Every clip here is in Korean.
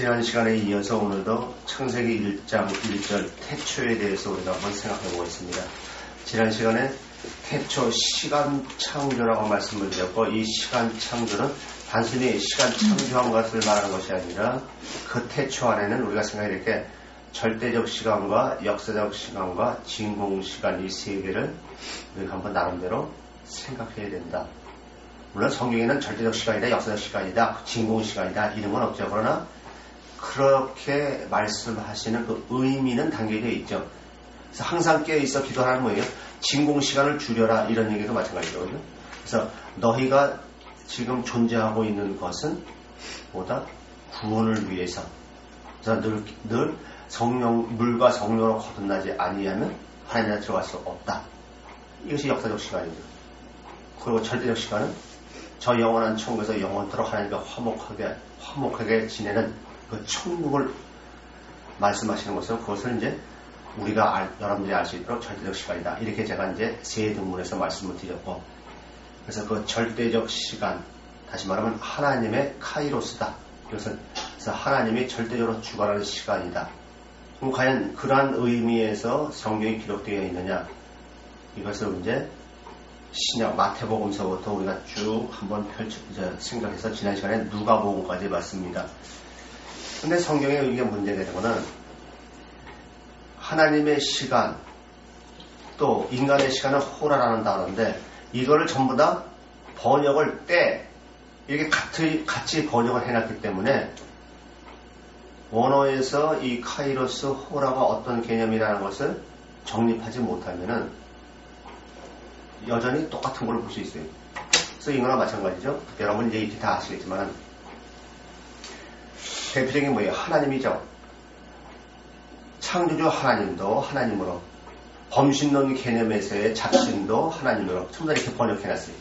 지난 시간에 이어서 오늘도 창세기 1장 1절 태초에 대해서 우리가 한번 생각해 보겠습니다. 지난 시간에 태초 시간 창조라고 말씀을 드렸고, 이 시간 창조는 단순히 시간 창조한 것을 말하는 것이 아니라 그 태초 안에는 우리가 생각할 때 절대적 시간과 역사적 시간과 진공 시간, 이 세 개를 우리가 한번 나름대로 생각해야 된다. 물론 성경에는 절대적 시간이다, 역사적 시간이다, 진공 시간이다 이런 건 없죠. 그러나 그렇게 말씀하시는 그 의미는 담겨져 있죠. 그래서 항상 깨어있어 기도하는 뭐예요? 진공 시간을 줄여라, 이런 얘기도 마찬가지거든요. 그래서 너희가 지금 존재하고 있는 것은 뭐다? 구원을 위해서. 그래서 늘 성령, 물과 성령으로 거듭나지 아니하면 하나님 나라에 들어갈 수 없다. 이것이 역사적 시간이죠. 그리고 절대적 시간은 저 영원한 천국에서 영원토록 하나님과 화목하게 지내는 그 천국을 말씀하시는 것은, 그것을 이제 우리가 여러분들이 알 수 있도록 절대적 시간이다. 이렇게 제가 이제 세 등분해서 말씀을 드렸고, 그래서 그 절대적 시간, 다시 말하면 하나님의 카이로스다. 그래서 하나님이 절대적으로 주관하는 시간이다. 그럼 과연 그러한 의미에서 성경이 기록되어 있느냐? 이것을 이제 신약 마태복음서부터 우리가 쭉 한번 생각해서 지난 시간에 누가복음까지 봤습니다. 근데 성경에 이게 문제가 되는 거는 하나님의 시간, 또 인간의 시간은 호라라는 단어인데, 이거를 전부 다 번역을 이렇게 같이 번역을 해놨기 때문에 원어에서 이 카이로스, 호라가 어떤 개념이라는 것을 정립하지 못하면은 여전히 똑같은 걸 볼 수 있어요. 그래서 이거나 마찬가지죠. 여러분 이제 이렇게 다 아시겠지만 대표적인 뭐예요? 하나님이죠. 창조주 하나님도 하나님으로, 범신론 개념에서의 작신도 하나님으로 전부 다 이렇게 번역해놨어요.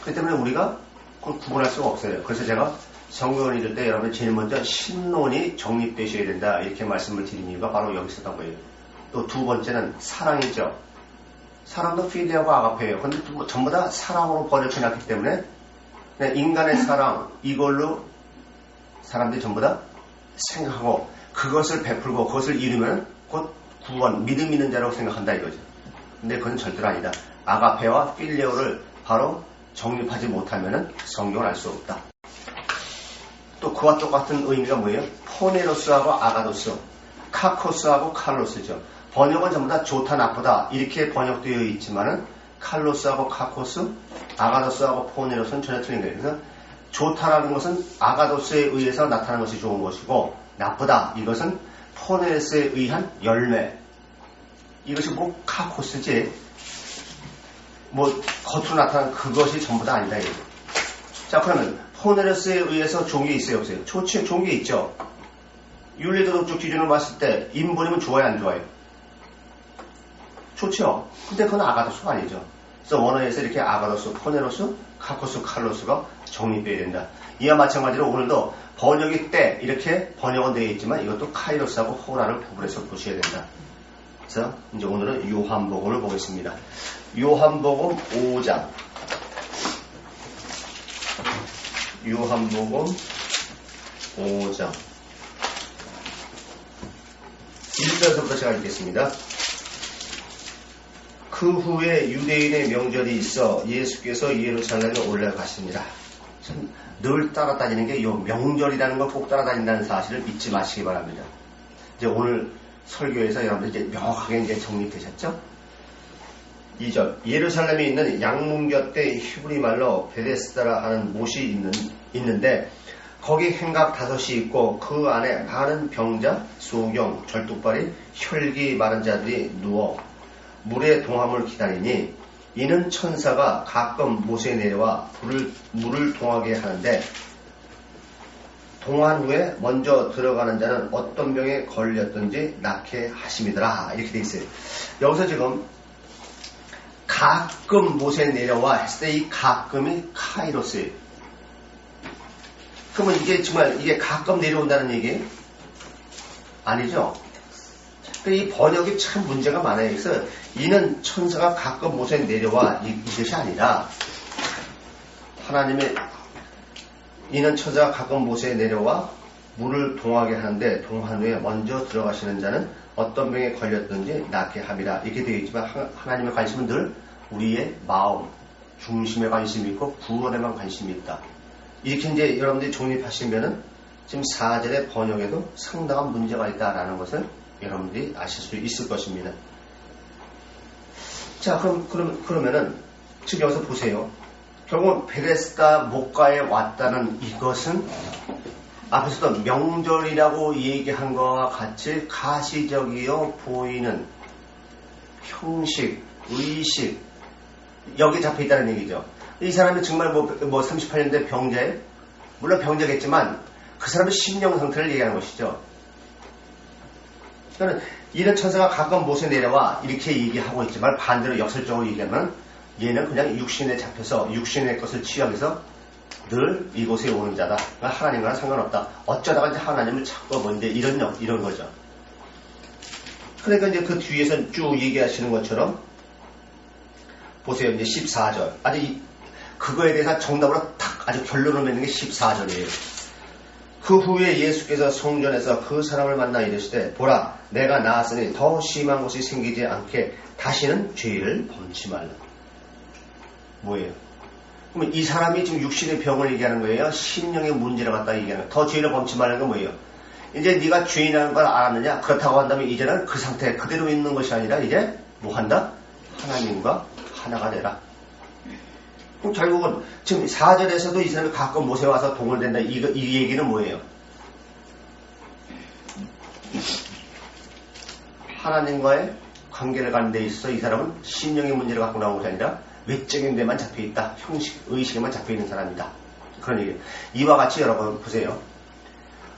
그렇기 때문에 우리가 그걸 구분할 수가 없어요. 그래서 제가 성경을 읽을 때 여러분 제일 먼저 신론이 정립되셔야 된다, 이렇게 말씀을 드린 이유가 바로 여기 있었던 거예요. 또 두 번째는 사랑이죠. 사랑도 필리하고 아가페예요. 근데 전부 다 사랑으로 번역해놨기 때문에 인간의 사랑, 이걸로 사람들이 전부 다 생각하고 그것을 베풀고 그것을 이루면 곧 구원, 믿음 있는 자라고 생각한다 이거죠. 근데 그건 절대로 아니다. 아가페와 필레오를 바로 정립하지 못하면 성경을 알 수 없다. 또 그와 똑같은 의미가 뭐예요? 포네로스하고 아가도스, 카코스하고 칼로스죠. 번역은 전부 다 좋다 나쁘다 이렇게 번역되어 있지만은 칼로스하고 카코스, 아가도스하고 포네로스는 전혀 틀린 거예요. 그래서 좋다라는 것은 아가도스에 의해서 나타나는 것이 좋은 것이고, 나쁘다 이것은 포네로스에 의한 열매, 이것이 뭐 카코스지 뭐 겉으로 나타난 그것이 전부 다 아니다. 자, 그러면 포네로스에 의해서 좋은 게 있어요 없어요? 좋지, 좋은 게 있죠. 윤리도덕적 기준을 봤을 때 인본이면 좋아요 안 좋아요? 좋죠. 근데 그건 아가도스가 아니죠. 그래서 원어에서 이렇게 아가도스, 포네로스, 카코스, 칼로스가 정립되어야 된다. 이와 마찬가지로 오늘도 번역이 이렇게 번역은 되어 있지만 이것도 카이로스하고 호라를 구분해서 보셔야 된다. 그래서 이제 오늘은 요한복음을 보겠습니다. 요한복음 5장. 요한복음 5장 1절부터 제가 읽겠습니다. 그 후에 유대인의 명절이 있어 예수께서 예루살렘에 올라가십니다. 참 늘 따라다니는 게 이 명절이라는 걸 꼭 따라다닌다는 사실을 잊지 마시기 바랍니다. 이제 오늘 설교에서 여러분들 이제 명확하게 이제 정리되셨죠? 2절. 예루살렘에 있는 양문 곁에 히브리 말로 베데스다라 하는 못이 있는데 거기 행각 5이 있고 그 안에 많은 병자, 소경, 절뚝발이, 혈기 마른 자들이 누워 물의 동함을 기다리니, 이는 천사가 가끔 못에 내려와 물을 동하게 하는데 동한 후에 먼저 들어가는 자는 어떤 병에 걸렸든지 낫게 하심이더라, 이렇게 돼 있어요. 여기서 지금 가끔 못에 내려와 했을 때 이 가끔이 카이로스예요. 그러면 이게 정말 이게 가끔 내려온다는 얘기예요? 아니죠. 이 번역이 참 문제가 많아요. 그래서 이는 천사가 가끔 못에 내려와 이것이 아니라, 하나님의 이는 천사가 가끔 못에 내려와 물을 동하게 하는데 동한 후에 먼저 들어가시는 자는 어떤 병에 걸렸든지 낫게 함이라. 이렇게 되어 있지만 하나님의 관심은 늘 우리의 마음 중심에 관심이 있고 구원에만 관심이 있다. 이렇게 이제 여러분들이 정립하시면은 지금 4절의 번역에도 상당한 문제가 있다라는 것을 여러분들이 아실 수 있을 것입니다. 자, 그러면은 지금 여기서 보세요. 결국은 베데스다 목가에 왔다는 이것은 앞에서도 명절이라고 얘기한 것과 같이 가시적이어 보이는 형식, 의식 여기 잡혀 있다는 얘기죠. 이 사람이 정말 뭐 38년대 병자에 물론 병자겠지만 그 사람의 심령 상태를 얘기하는 것이죠. 그러니까 이런 천사가 가끔 못에 내려와 이렇게 얘기하고 있지만 반대로 역설적으로 얘기하면 얘는 그냥 육신에 잡혀서 육신의 것을 취하면서 늘 이곳에 오는 자다. 그러니까 하나님과는 상관없다. 어쩌다가 이제 하나님을 찾고 뭔데 이런 거죠. 그러니까 이제 그 뒤에서 쭉 얘기하시는 것처럼 보세요. 이제 14절. 아주 그거에 대해서 정답으로 탁 아주 결론을 맺는 게 14절이에요. 그 후에 예수께서 성전에서 그 사람을 만나 이르시되 보라 내가 나았으니 더 심한 것이 생기지 않게 다시는 죄를 범치 말라. 뭐예요? 그러면 이 사람이 지금 육신의 병을 얘기하는 거예요? 심령의 문제를 갖다 얘기하는 거예요? 더 죄를 범치 말라는 건 뭐예요? 이제 네가 죄인이라는 걸 알았느냐? 그렇다고 한다면 이제는 그 상태 그대로 있는 것이 아니라 이제 뭐 한다? 하나님과 하나가 되라. 그럼 결국은 지금 4절에서도 이 사람이 가끔 못에 와서 동을된다. 이 얘기는 뭐예요? 하나님과의 관계를 갖는 데 있어서 이 사람은 심령의 문제를 갖고 나온 것이 아니라 외적인 데만 잡혀있다. 형식, 의식에만 잡혀있는 사람이다. 그런 얘기예요. 이와 같이 여러분 보세요.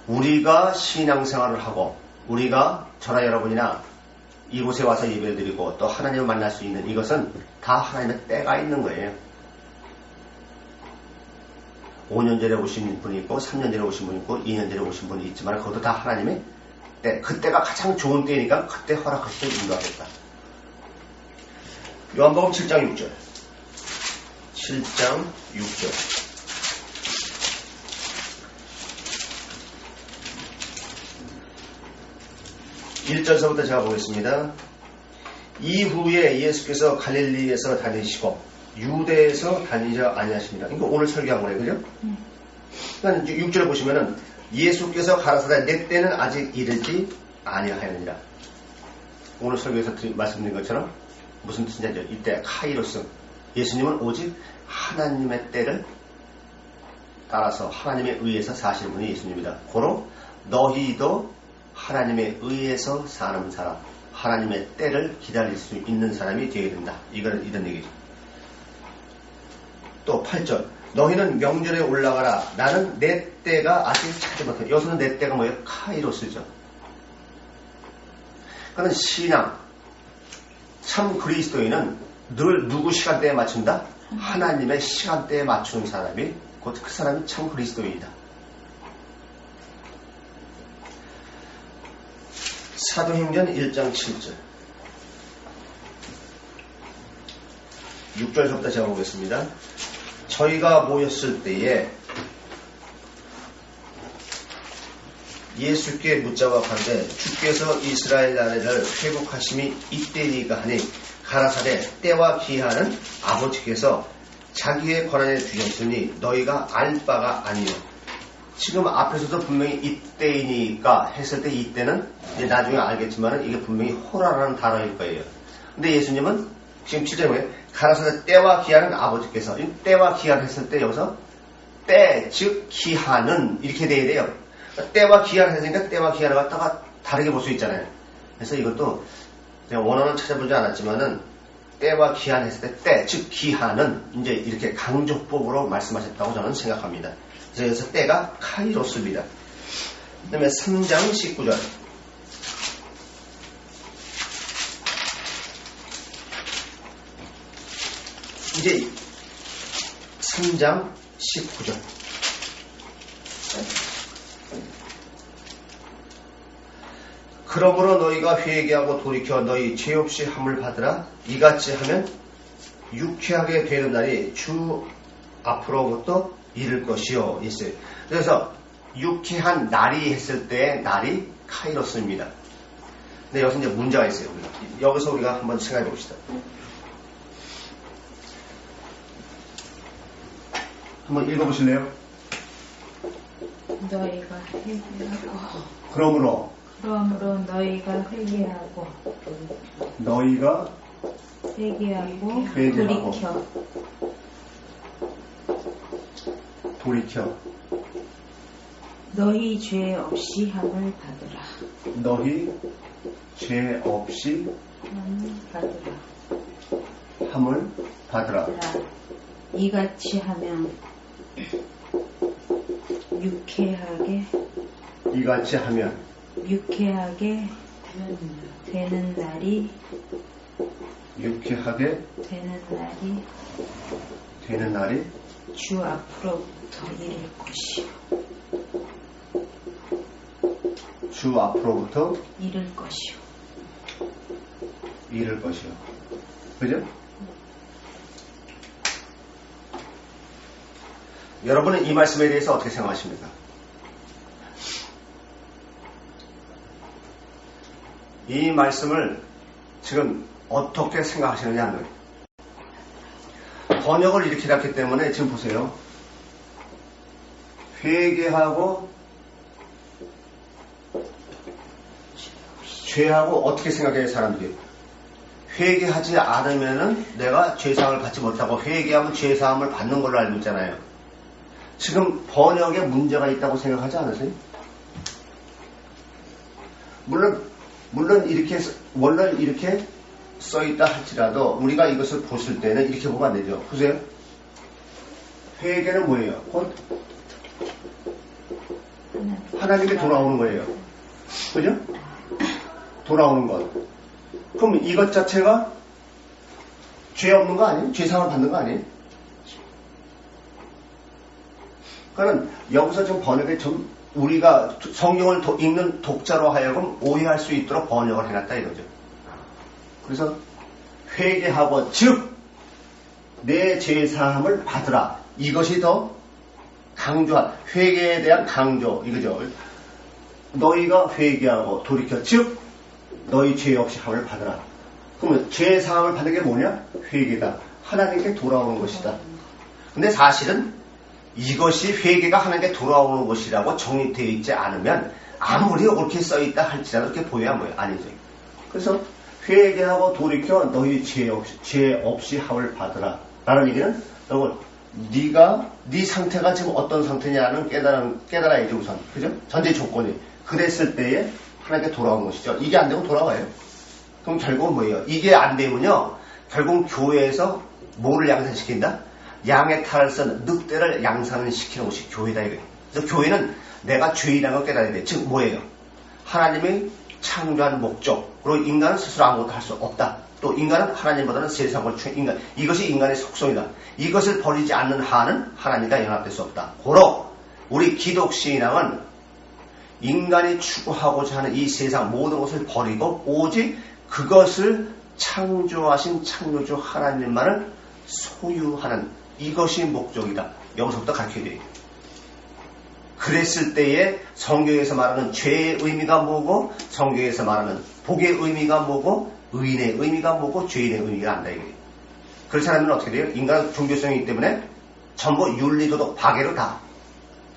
우리가 신앙생활을 하고 우리가 저나 여러분이나 이곳에 와서 예배를 드리고 또 하나님을 만날 수 있는 이것은 다 하나님의 때가 있는 거예요. 5년 전에 오신 분이 있고 3년 전에 오신 분이 있고 2년 전에 오신 분이 있지만 그것도 다 하나님의 때. 그때가 가장 좋은 때니까 그때 허락하시되 인도하겠다. 요한복음 7장 6절 7장 6절 (1절서부터) 제가 보겠습니다. 이후에 예수께서 갈릴리에서 다니시고 유대에서 다니지 아니하십니다. 이거 오늘 설교한 거예요, 그죠? 그러니까 6절을 보시면은 예수께서 가라사대 내 때는 아직 이르지 아니하였느니라. 오늘 설교에서 말씀드린 것처럼 무슨 뜻인지 이때 카이로스 예수님은 오직 하나님의 때를 따라서 하나님에 의해서 사시는 분이 예수님이다. 고로 너희도 하나님에 의해서 사는 사람, 하나님의 때를 기다릴 수 있는 사람이 되어야 된다. 이거는 이런 얘기죠. 또 8절 너희는 명절에 올라가라. 나는 내 때가 아직 차지 못해. 여기서는 내 때가 뭐예요? 카이로스죠. 그러니까 신앙 참 그리스도인은 늘 누구 시간대에 맞춘다? 하나님의 시간대에 맞추는 사람이 곧 그 사람이 참 그리스도인이다. 사도행전 1장 7절 6절부터 제가 보겠습니다. 저희가 모였을 때에 예수께 묻자와 가되 주께서 이스라엘 나라를 회복하심이 이때니까 하니 가라사대 때와 기한은 아버지께서 자기의 권한에 두셨으니 너희가 알 바가 아니요. 지금 앞에서도 분명히 이때이니까 했을 때 이때는 이제 나중에 알겠지만 이게 분명히 호라라는 단어일 거예요. 근데 예수님은 지금 7절에 가라사대 때와 기한은 아버지께서 때와 기한 했을 때 여기서 때 즉 기한은 이렇게 돼야 돼요. 때와 기한 했으니까 때와 기한을 갖다가 다르게 볼 수 있잖아요. 그래서 이것도 제가 원어는 찾아보지 않았지만은 때와 기한 했을 때 즉 기한은 이제 이렇게 강조법으로 말씀하셨다고 저는 생각합니다. 그래서 때가 카이로스입니다. 그 다음에 3장 19절 이제 3장 19절 그러므로 너희가 회개하고 돌이켜 너희 죄 없이 함을 받으라. 이같이 하면 유쾌하게 되는 날이 주 앞으로부터 이를 것이요 있어요. 그래서 유쾌한 날이 했을 때 날이 카이로스입니다. 근데 여기서 이제 문제가 있어요. 여기서 우리가 한번 생각해 봅시다. 한번 읽어보실래요? 너희가 회개하고 그러므로 너희가 회개하고 돌이켜 너희 죄 없이 함을 받으라. 너희 죄 없이 함을 받으라. 이같이 하면 유쾌하게 되는 날이 주 앞으로부터 이를 것이요. 그죠? 여러분은 이 말씀에 대해서 어떻게 생각하십니까? 이 말씀을 지금 어떻게 생각하시느냐 하는 거예요. 번역을 이렇게 했기 때문에 지금 보세요. 회개하고 죄하고 어떻게 생각해요, 사람들이? 회개하지 않으면은 내가 죄사함을 받지 못하고 회개하면 죄사함을 받는 걸로 알고 있잖아요. 지금 번역에 문제가 있다고 생각하지 않으세요? 물론 이렇게 원래 이렇게 써 있다 할지라도 우리가 이것을 보실 때는 이렇게 보면 안 되죠. 보세요. 회개는 뭐예요? 곧 하나님께 돌아오는 거예요. 그죠? 돌아오는 것. 그럼 이것 자체가 죄 없는 거 아니에요? 죄상을 받는 거 아니에요? 그러니까 여기서 좀 번역에 좀 우리가 성경을 읽는 독자로 하여금 오해할 수 있도록 번역을 해놨다 이거죠. 그래서 회개하고 즉 내 죄사함을 받으라. 이것이 더 강조한 회개에 대한 강조 이거죠. 너희가 회개하고 돌이켜 즉 너희 죄 없이 함을 받으라. 그러면 죄사함을 받는 게 뭐냐? 회개다. 하나님께 돌아오는 것이다. 근데 사실은 이것이 회개가 하나님께 돌아오는 것이라고 정립되어 있지 않으면 아무리 옳게 써있다 할지라도 그렇게 보여야 뭐예요? 아니죠. 그래서 회개하고 돌이켜 너희 죄 없이 함을 받으라. 라는 얘기는 네가 네 상태가 지금 어떤 상태냐는 깨달아야지 우선. 그죠? 전제 조건이. 그랬을 때에 하나님께 돌아오는 것이죠. 이게 안 되면 돌아와요. 그럼 결국은 뭐예요? 이게 안 되면요. 결국은 교회에서 뭐를 양산시킨다? 양의 탈을 쓴 늑대를 양산시키는 곳이 교회다 이거예요. 그래서 교회는 내가 죄인이라는 걸 깨달아야 돼. 즉 뭐예요? 하나님이 창조한 목적으로 인간은 스스로 아무것도 할 수 없다. 또 인간은 하나님보다는 세상을 인간. 이것이 인간의 속성이다. 이것을 버리지 않는 한은 하나님과 연합될 수 없다. 고로 우리 기독신앙은 인간이 추구하고자 하는 이 세상 모든 것을 버리고 오직 그것을 창조하신 창조주 하나님만을 소유하는 이것이 목적이다. 여기서부터 가르쳐야 돼요. 그랬을 때에 성경에서 말하는 죄의 의미가 뭐고 성경에서 말하는 복의 의미가 뭐고 의인의 의미가 뭐고 죄인의 의미가 안다 이거예요. 그렇지 않으면 어떻게 돼요? 인간은 종교성이기 때문에 전부 윤리도덕 박애로 다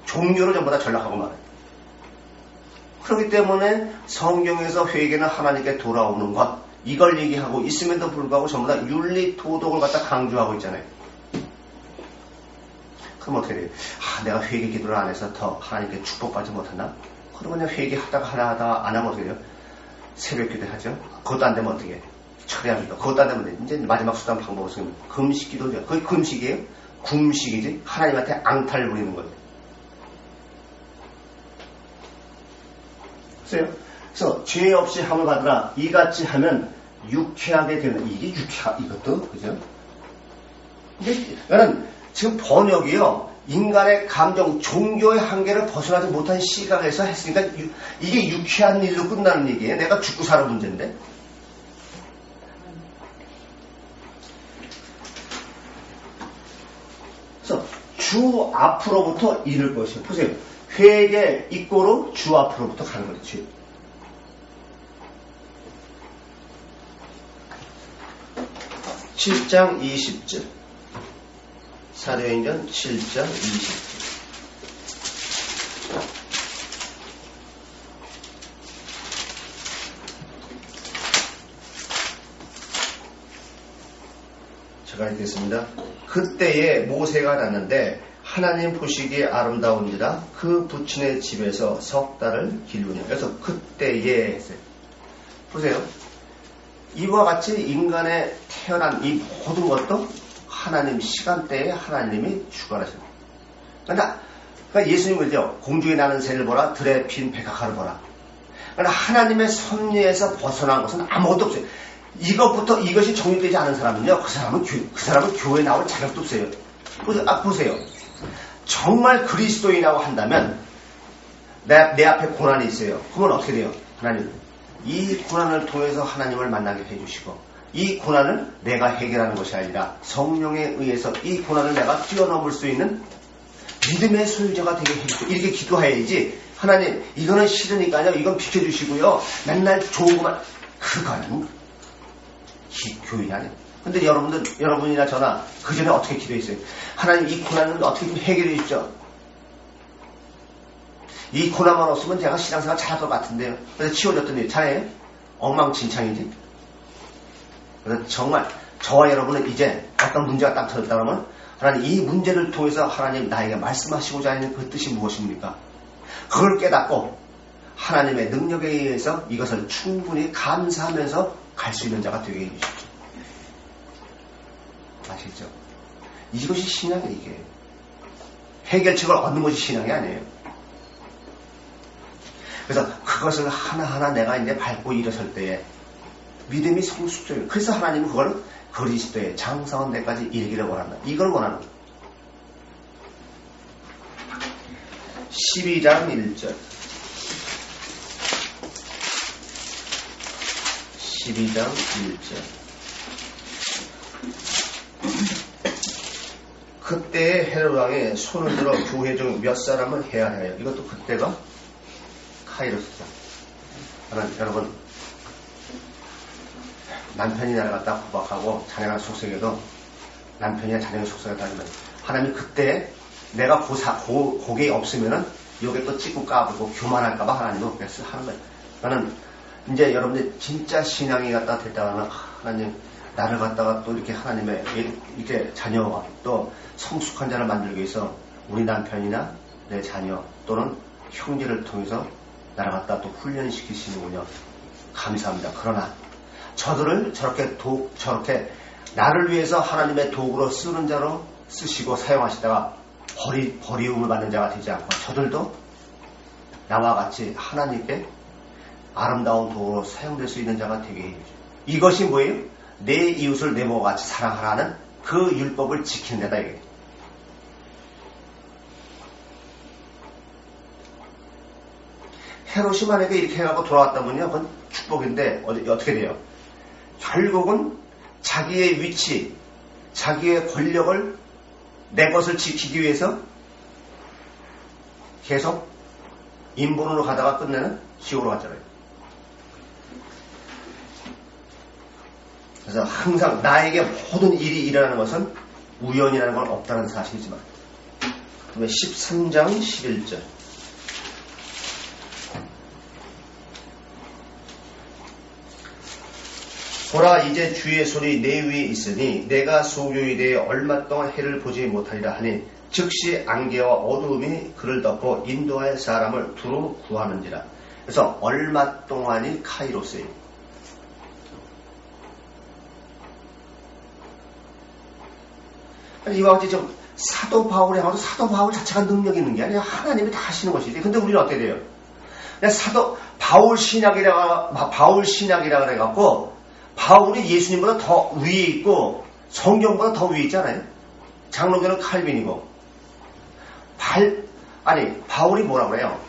종교로 전부 다 전락하고 말아요. 그렇기 때문에 성경에서 회개는 하나님께 돌아오는 것 이걸 얘기하고 있음에도 불구하고 전부 다 윤리도덕을 갖다 강조하고 있잖아요. 그럼 어떻게 돼요? 내가 회개 기도를 안 해서 더 하나님께 축복받지 못했나? 그러면 그냥 회개하다가 하다 안 하면 어떻게 돼요? 새벽 기도 하죠? 그것도 안 되면 어떻게 해요? 처리합니다. 그것도 안 되면 이제 마지막 수단 방법으로 쓰면 금식 기도죠. 그게 금식이에요? 굶식이지? 하나님한테 앙탈 부리는 거예요. 그래서 죄 없이 함을 받으라. 이같이 하면 유쾌하게 되는 이게 이것도 그죠? 근데 나는 지금 번역이요 인간의 감정, 종교의 한계를 벗어나지 못한 시각에서 했으니까 이게 유쾌한 일로 끝나는 얘기예요. 내가 죽고 사는 문제인데. 그래서 주 앞으로부터 이를 것이요. 보세요. 회개 입고로 주 앞으로부터 가는 거죠. 주. (7장 20절) 사도행전 7장 20절. 제가 읽겠습니다. 그때에 모세가 났는데 하나님 보시기에 아름다운지라 그 부친의 집에서 석 달을 기르니. 그래서 그때에 했어요. 보세요. 이와 같이 인간의 태어난 이 모든 것도 하나님 시간대에 하나님이 주관하십니다. 그러니까 예수님은 그죠? 공중에 나는 새를 보라, 들에 핀 백합화를 보라. 그러니까 하나님의 섭리에서 벗어난 것은 아무것도 없어요. 이것이 정립되지 않은 사람은요, 그 사람은 교회에 나올 자격도 없어요. 보세요. 정말 그리스도인이라고 한다면 내 앞에 고난이 있어요. 그러면 어떻게 돼요? 하나님, 이 고난을 통해서 하나님을 만나게 해주시고, 이 고난을 내가 해결하는 것이 아니라 성령에 의해서 이 고난을 내가 뛰어넘을 수 있는 믿음의 소유자가 되게 해주시고, 이렇게 기도해야지. 하나님, 이거는 싫으니까요, 이건 비켜주시고요, 맨날 좋은 것만. 그거는 교인이 아니에요. 근데 여러분이나 저나 그 전에 어떻게 기도했어요? 하나님, 이 고난을 어떻게 좀 해결해 주십시오. 이 고난만 없으면 제가 신앙생활 잘할 것 같은데요. 그래서 치워졌더니 잘해요? 엉망진창이지. 그래서 정말 저와 여러분은 이제 어떤 문제가 딱 터졌다 그러면 하나님, 이 문제를 통해서 하나님 나에게 말씀하시고자 하는 그 뜻이 무엇입니까? 그걸 깨닫고 하나님의 능력에 의해서 이것을 충분히 감사하면서 갈 수 있는 자가 되게 해주십시오. 아시죠? 이것이 신앙이에요. 이게 해결책을 얻는 것이 신앙이 아니에요. 그래서 그것을 하나하나 내가 이제 밟고 일어설 때에 믿음이 성숙돼요. 그래서 하나님은 그걸 그리스도의 장성한 데까지 이르기를 원한다. 이걸 원하는 거예요. 12장 1절 12장 1절 그때에 헤롯 왕이 손을 들어 교회 중 몇 사람을 해하하여. 이것도 그때가 카이로스죠. 여러분, 남편이 나를 갖다 구박하고 자네가 속삭여도 남편이나 자네가 속삭였다면 하나님 그때 내가 고개 없으면은 여기 또 찍고 까불고 교만할까봐 하나님은 그래서 하는 거예요. 나는 이제 여러분들 진짜 신앙이 갖다 됐다가는 하나님 나를 갖다가 또 이렇게 하나님의 이렇게 자녀와 또 성숙한 자를 만들기 위해서 우리 남편이나 내 자녀 또는 형제를 통해서 나를 갖다 또 훈련시키시는군요. 감사합니다. 그러나 저들을 저렇게 나를 위해서 하나님의 도구로 쓰는 자로 쓰시고 사용하시다가 버리움을 받는 자가 되지 않고 저들도 나와 같이 하나님께 아름다운 도구로 사용될 수 있는 자가 되게 해주죠. 이것이 뭐예요? 내 이웃을 내 몸과 같이 사랑하라는 그 율법을 지키는 데다 이게. 헤롯이 만약에 이렇게 해갖고 돌아왔다면요, 그건 축복인데 어떻게 돼요? 결국은 자기의 위치, 자기의 권력을 내 것을 지키기 위해서 계속 인본으로 가다가 끝내는 지옥으로 갔잖아요. 그래서 항상 나에게 모든 일이 일어나는 것은 우연이라는 건 없다는 사실이지만. 그다음에 13장 11절 보라, 이제 주의 손이 내 위에 있으니 내가 소교에 대해 얼마 동안 해를 보지 못하리라 하니 즉시 안개와 어두움이 그를 덮고 인도할 사람을 두루 구하는지라. 그래서 얼마 동안이 카이로스예요. 이와 같이 좀 사도 바울에 가서 사도 바울 자체가 능력이 있는 게 아니라 하나님이 다 하시는 것이지. 근데 우리는 어떻게 돼요? 그냥 바울 신학이라 그래갖고 바울이 예수님보다 더 위에 있고 성경보다 더 위에 있잖아요. 장로교는 칼빈이고. 바울이 뭐라고 그래요?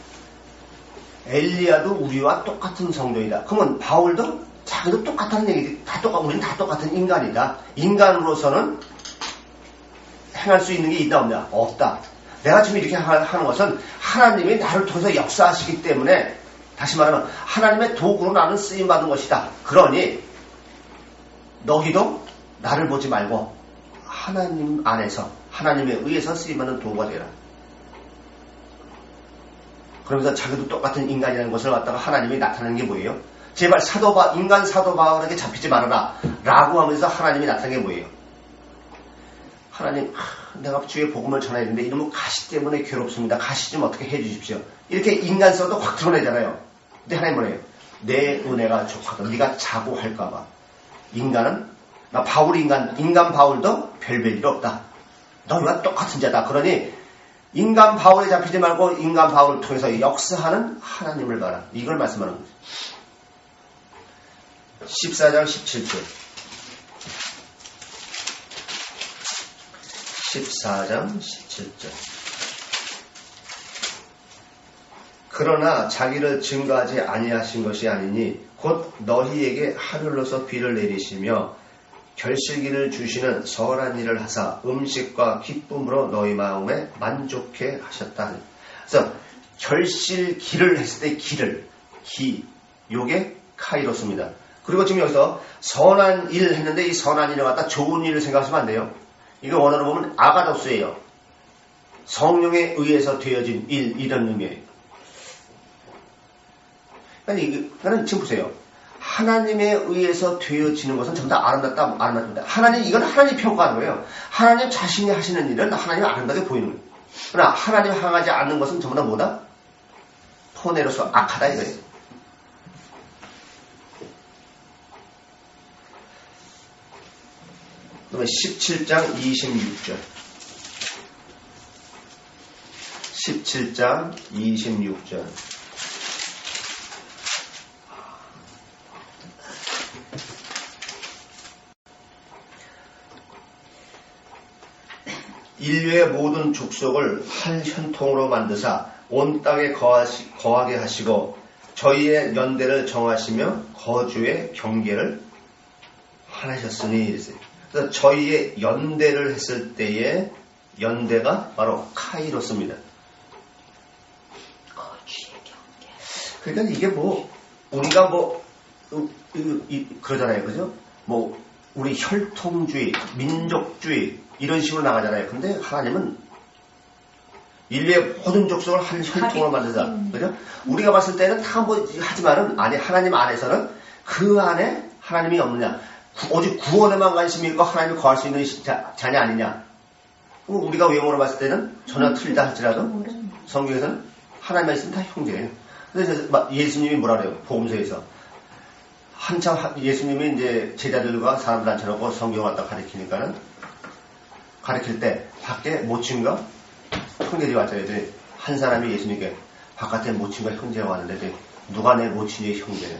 엘리야도 우리와 똑같은 성도이다. 그러면 바울도 자기도 똑같다는 얘기지. 우리는 다 똑같은 인간이다. 인간으로서는 행할 수 있는 게 있다 없냐? 없다. 내가 지금 이렇게 하는 것은 하나님이 나를 통해서 역사하시기 때문에, 다시 말하면 하나님의 도구로 나는 쓰임받은 것이다. 그러니 너희도 나를 보지 말고 하나님 안에서, 하나님에 의해서 쓰임받는 도구가 되라. 그러면서 자기도 똑같은 인간이라는 것을 갖다가 하나님이 나타내는 게 뭐예요? 제발 인간 사도 바울에게 잡히지 말아라 라고 하면서 하나님이 나타낸 게 뭐예요? 하나님, 내가 주의 복음을 전해야 되는데 이놈의 가시 때문에 괴롭습니다. 가시 좀 어떻게 해 주십시오. 이렇게 인간성도 확 드러내잖아요. 근데 하나님 뭐래요? 내 은혜가 족하다. 네가 자고할까봐. 인간은, 나 바울 인간 바울도 별별 일 없다. 너희와 똑같은 자다. 그러니 인간 바울에 잡히지 말고 인간 바울을 통해서 역사하는 하나님을 봐라. 이걸 말씀하는 거죠. 14장 17절. 14장 17절. 그러나 자기를 증거하지 아니하신 것이 아니니 곧 너희에게 하늘로서 비를 내리시며 결실기를 주시는 선한 일을 하사 음식과 기쁨으로 너희 마음에 만족해 하셨다. 그래서 결실기를 했을 때 요게 카이로스입니다. 그리고 지금 여기서 선한 일 했는데 이 선한 일을 갖다 좋은 일을 생각하시면 안 돼요. 이거 원어로 보면 아가도스예요. 성령에 의해서 되어진 일, 이런 의미예요. 그러니까 지금 보세요. 하나님에 의해서 되어지는 것은 전부 다 아름답다, 아름답다. 이건 하나님 평가하는 거예요. 하나님 자신이 하시는 일은 하나님 아름답게 보이는 거예요. 그러나 하나님 향하지 않는 것은 전부 다 뭐다? 포네로서 악하다 이거예요. 그러면 17장 26절. 17장 26절. 인류의 모든 족속을 한 혈통으로 만드사 온 땅에 거하게 하시고 저희의 연대를 정하시며 거주의 경계를 하셨으니. 그래서 저희의 연대를 했을 때의 연대가 바로 카이로스입니다. 거주의 경계. 그러니까 이게 우리가 그러잖아요. 그죠? 우리 혈통주의, 민족주의, 이런 식으로 나가잖아요. 근데 하나님은 인류의 모든 족속을 한 혈통으로 만들자. 그죠? 우리가 봤을 때는 다 하지만은, 하나님 안에서는 그 안에 하나님이 없느냐. 오직 구원에만 관심이 있고 하나님이 거할 수 있는 자냐 아니냐. 우리가 외모로 봤을 때는 전혀 틀리다 할지라도 성경에서는 하나님만 있으면 다 형제예요. 그래서 예수님이 뭐라 그래요? 복음서에서. 한참 예수님이 이제 제자들과 사람들 앉혀놓고 성경을 갖다 가르칠 때 밖에 모친과 형제들이 왔잖아요. 한 사람이 예수님께 바깥에 모친과 형제가 왔는데 누가 내 모친의 형제냐.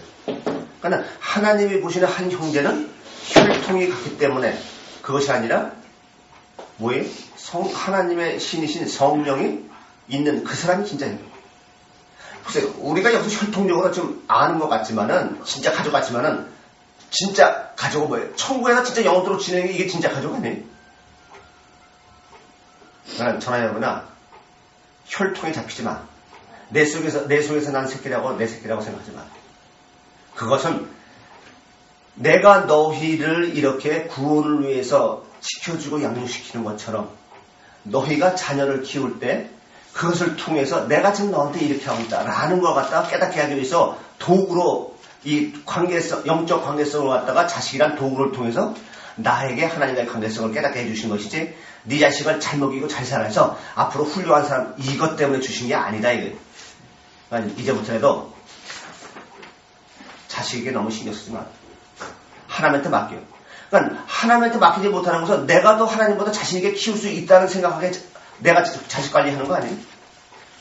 그러니까 하나님이 보시는 한 형제는 혈통이 같기 때문에 그것이 아니라 뭐예요? 하나님의 신이신 성령이 있는 그 사람이 진짜예요. 글쎄요, 우리가 여기서 혈통적으로 좀 아는 것 같지만은, 진짜 가족 같지만은, 진짜 가족은 뭐예요? 천국에서 진짜 영원토록 지내는 게 이게 진짜 가족 아니에요? 그러나 전하 여러분아, 혈통에 잡히지 마. 내 속에서 난 새끼라고 내 새끼라고 생각하지 마. 그것은 내가 너희를 이렇게 구원을 위해서 지켜주고 양육시키는 것처럼 너희가 자녀를 키울 때 그것을 통해서 내가 지금 너한테 이렇게 하고 있다라는 걸 갖다가 깨닫게 하기 위해서 도구로 이 관계성, 영적 관계성을 갖다가 자식이란 도구를 통해서 나에게 하나님과의 관계성을 깨닫게 해주신 것이지 네 자식을 잘 먹이고 잘 살아서 앞으로 훌륭한 사람 이것 때문에 주신 게 아니다 이게. 그러니까 이제부터라도 자식에게 너무 신경 쓰지 마. 하나님한테 맡겨. 그러니까 하나님한테 맡기지 못하는 것은 내가 더 하나님보다 자신에게 키울 수 있다는 생각하게 내가 자식 관리하는 거 아니에요?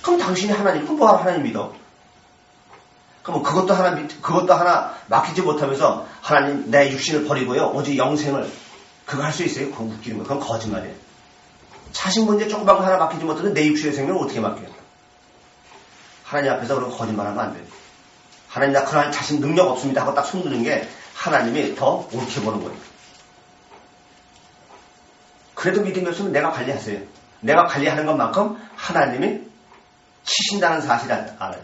그럼 당신이 하나님, 그럼 뭐하러 하나님 믿어? 그럼 그것도 하나 맡기지 못하면서 하나님 내 육신을 버리고요 오직 영생을 그거 할 수 있어요? 그거 웃기는 거예요. 그건 거짓말이에요. 자식 문제 조그만 거 하나 맡기지 못하면 내 육신의 생명을 어떻게 맡겨요? 하나님 앞에서 그런 거짓말하면 안 돼요. 하나님 나 그런 자신 능력 없습니다 하고 딱 손드는 게 하나님이 더 옳게 보는 거예요. 그래도 믿음이 없으면 내가 관리하세요. 내가 관리하는 것만큼 하나님이 치신다는 사실을 알아요.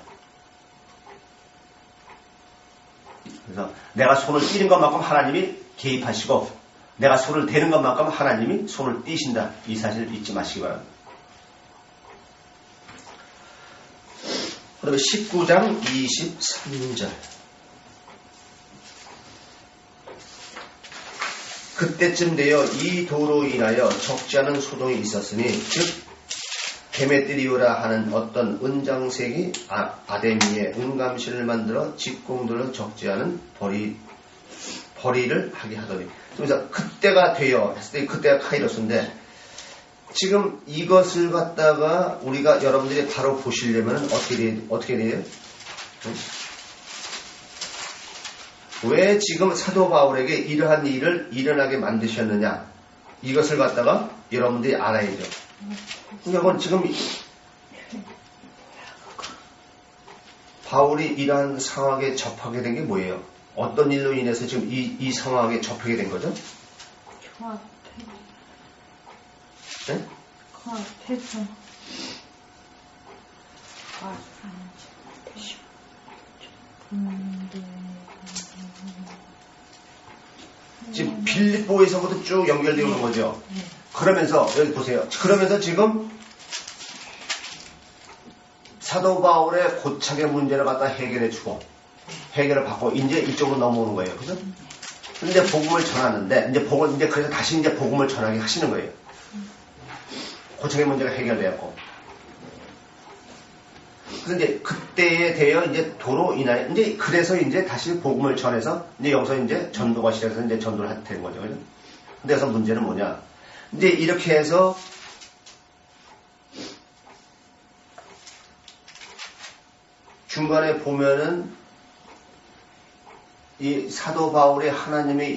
그래서 내가 손을 띄는 것만큼 하나님이 개입하시고 내가 손을 대는 것만큼 하나님이 손을 띄신다. 이 사실을 잊지 마시기 바랍니다. 그다음에 19장 23절. 그때쯤 되어 이 도로 인하여 적지 않은 소동이 있었으니 즉 데메트리오라 하는 어떤 은장색이 아데미의 은감실을 만들어 직공들을 적지 않은 벌이를 하게 하더니. 그래서 그때가 되어 했을 때 그때가 카이로스인데 지금 이것을 갖다가 우리가 여러분들이 바로 보시려면 어떻게 돼요? 응? 왜 지금 사도 바울에게 이러한 일을 일어나게 만드셨느냐? 이것을 갖다가 여러분들이 알아야죠. 그러니까 지금 바울이 이러한 상황에 접하게 된 게 뭐예요? 어떤 일로 인해서 지금 이 상황에 접하게 된 거죠? 네? 그 앞에서 지금 빌립보에서부터 쭉 연결되어 오는 거죠. 그러면서 여기 보세요. 그러면서 지금 사도 바울의 고착의 문제를 갖다 해결해주고 해결을 받고 이제 이쪽으로 넘어오는 거예요. 그죠? 근데 복음을 전하는데 이제 그래서 다시 이제 복음을 전하게 하시는 거예요. 고착의 문제가 해결되었고. 그래서 이제 그때에 대해 이제 도로 인하여 이제 그래서 이제 다시 복음을 전해서 이제 여기서 이제 전도가 시작해서 이제 전도를 하게 되는 거죠. 그죠? 근데 여기서 문제는 뭐냐? 이제 이렇게 해서 중간에 보면은 이 사도 바울의 하나님의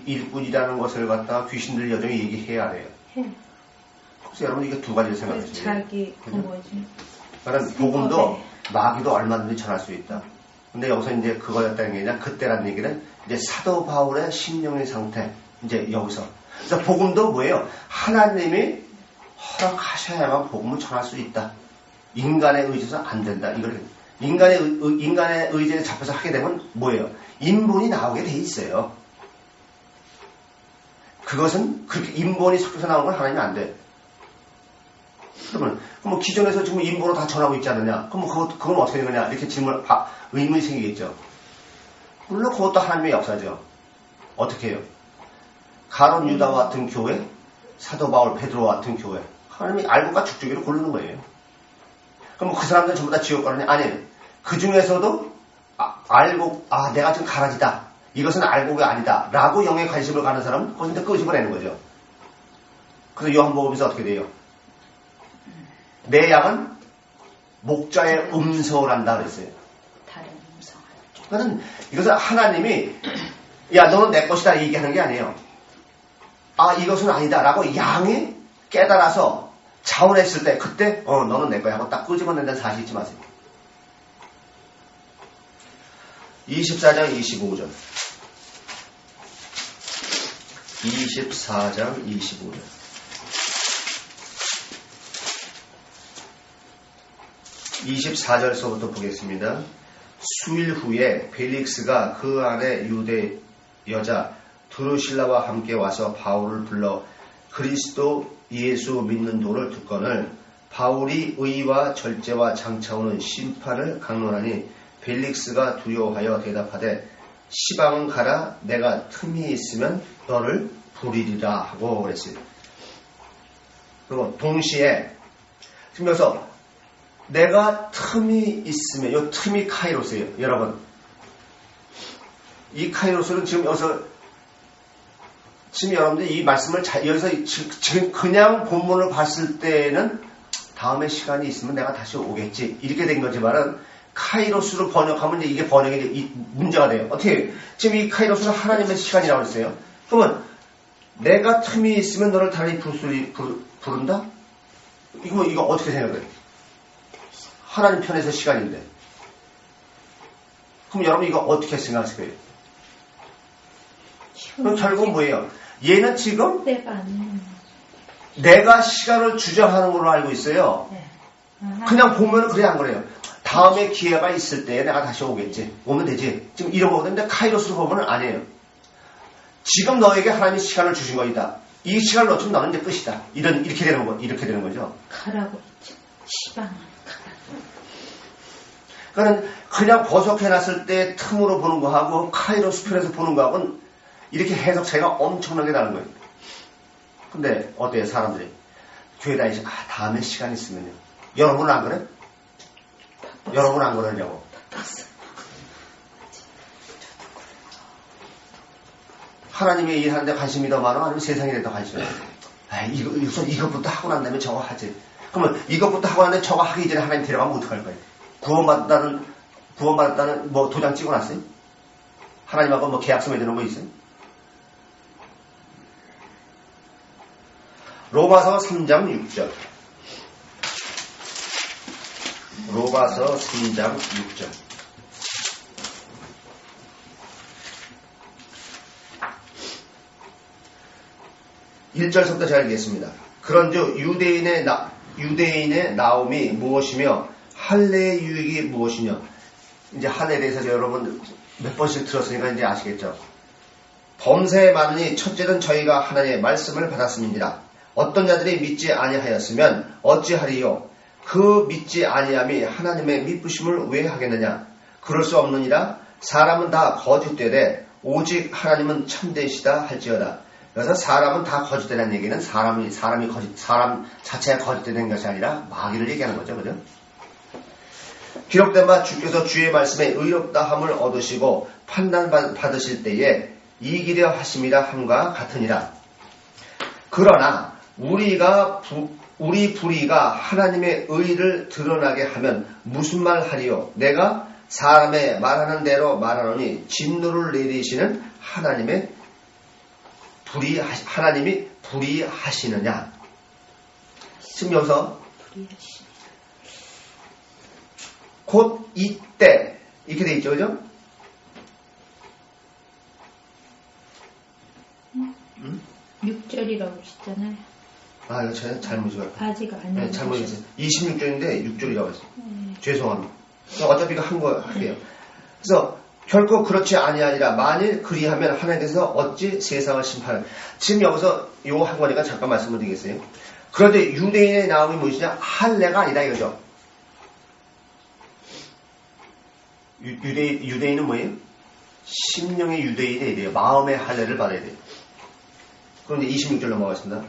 일꾼이라는 것을 갖다가 귀신들 여전히 얘기해야 해요. 그래서 여러분 이게 두 가지를 생각하시면 돼요. 자기 그 뭐지? 그러니까 복음도 마귀도 얼마든지 전할 수 있다. 근데 여기서 이제 그거였다는 게 아니라 그때라는 얘기는 이제 사도 바울의 심령의 상태 이제 여기서 그래서 복음도 뭐예요? 하나님이 허락하셔야만 복음을 전할 수 있다. 인간의 의지에서 안 된다. 이걸 인간의 의지에 잡혀서 하게 되면 뭐예요? 인본이 나오게 돼 있어요. 그것은 그렇게 인본이 섞여서 나온 건 하나님이 안 돼. 그러면 뭐 기존에서 지금 인본으로 다 전하고 있지 않느냐? 그럼 그건 어떻게 되느냐? 이렇게 의문이 생기겠죠. 물론 그것도 하나님의 역사죠. 어떻게 해요? 가론 유다와 같은 교회, 사도 바울 베드로와 같은 교회, 하나님이 알고가 죽죽이로 고르는 거예요. 그럼 그 사람들은 전부 다 지옥 가느냐? 아니에요. 그 중에서도 알고 내가 지금 가라지다. 이것은 알고가 아니다. 라고 영에 관심을 가는 사람은 거기서 끄집어내는 거죠. 그래서 요한복음에서 어떻게 돼요? 내 양은 목자의 음성을 그랬어요. 다른 음성. 그러니까 이것은 하나님이 야 너는 내 것이다 얘기하는 게 아니에요. 이것은 아니다 라고 양이 깨달아서 자원했을 때 그때 너는 내 거야 하고 딱 끄집어낸다는 사실 잊지 마세요. 24장 25절 24장 25절 24절서부터 보겠습니다. 수일 후에 벨릭스가 그 안에 유대 여자 드루실라와 함께 와서 바울을 불러 그리스도 예수 믿는 도를 듣거늘 바울이 의와 절제와 장차오는 심판을 강론하니 벨릭스가 두려워하여 대답하되 시방은 가라 내가 틈이 있으면 너를 부리리라 하고 그랬어요. 그리고 동시에 지금 여기서 내가 틈이 있으면 이 틈이 카이로스예요. 여러분 이 카이로스는 지금 여기서 지금 여러분들이 이 말씀을 여기서 지금 그냥 본문을 봤을 때는 다음에 시간이 있으면 내가 다시 오겠지 이렇게 된 거지만은 카이로스로 번역하면 이제 이게 번역이 문제가 돼요. 어떻게 지금 이 카이로스는 하나님의 시간이라고 했어요. 그러면 내가 틈이 있으면 너를 다시 부른다? 이거 어떻게 생각해요? 하나님 편에서 시간인데. 그럼 여러분 이거 어떻게 생각하세요? 그럼 결국 뭐예요? 얘는 지금 때가 안 내가 시간을 주장하는 걸로 알고 있어요. 네. 그냥 보면은 그래 안 그래요. 다음에 기회가 있을 때 내가 다시 오겠지. 오면 되지. 지금 이러고 오는데 카이로스로 보면은 아니에요. 지금 너에게 하나님이 시간을 주신 거이다. 이 시간을 놓치면 너는 이제 끝이다. 이렇게 되는 거죠. 가라고 했죠. 시방은 가라고. 그러니까 그냥 버석해놨을 때 틈으로 보는 거하고 카이로스 편에서 보는 거하고는 이렇게 해석 차이가 엄청나게 나는 거예요. 근데 어때요 사람들이? 교회 다니시 다음에 시간 있으면요. 여러분은 안 그래? 여러분 안 그러냐고. 하나님의 일하는데 관심이 더 많아? 아니면 세상에 더 관심이 많아? 이것부터 하고 난 다음에 저거 하지. 그러면 이것부터 하고 난 다음에 저거 하기 전에 하나님 데려가면 어떡할 거예요? 구원받았다는 뭐 도장 찍어놨어요? 하나님하고 뭐 계약서 맺어놓은 거 있어요? 로마서 3장 6절. 로마서 3장 6절. (1절부터) 잘 읽겠습니다. 그런즉 유대인의 나옴이 무엇이며 할례의 유익이 무엇이냐. 이제 할례에 대해서 여러분 몇 번씩 들었으니까 이제 아시겠죠. 범사에 많으니 첫째는 저희가 하나님의 말씀을 받았습니다. 어떤 자들이 믿지 아니하였으면 어찌하리요? 그 믿지 아니함이 하나님의 믿으심을 왜 하겠느냐? 그럴 수 없느니라. 사람은 다 거짓되되 오직 하나님은 참되시다 할지어다. 그래서 사람은 다 거짓되는 얘기는 사람 자체가 거짓되는 것이 아니라 마귀를 얘기하는 거죠, 그죠? 기록된 바 주께서 주의 말씀에 의롭다함을 얻으시고 판단 받으실 때에 이기려 하심이라 함과 같으니라. 그러나 우리 불의가 하나님의 의를 드러나게 하면 무슨 말 하리요? 내가 사람의 말하는 대로 말하노니 진노를 내리시는 하나님이 불의하시느냐? 지금 여기서 곧 이때 이렇게 돼 있죠, 그죠? 응? 6절이라고 하셨잖아요. 아, 이거 제가 잘못이에요. 아직 안 네, 잘못했어요. 26절인데 6절이라고 했어요. 네. 죄송합니다. 어차피 이거 한 거 할게요. 그래서 결코 그렇지 아니하니라. 만일 그리하면 하나님께서 어찌 세상을 심판을. 지금 여기서 요 한 거니까 잠깐 말씀을 드리겠어요. 그런데 유대인의 나옴이 무엇이냐? 할례가 아니다 이거죠. 유대인은 뭐예요? 심령의 유대인이 돼요. 마음의 할례를 받아야 돼요. 그런데 26절 넘어가겠습니다.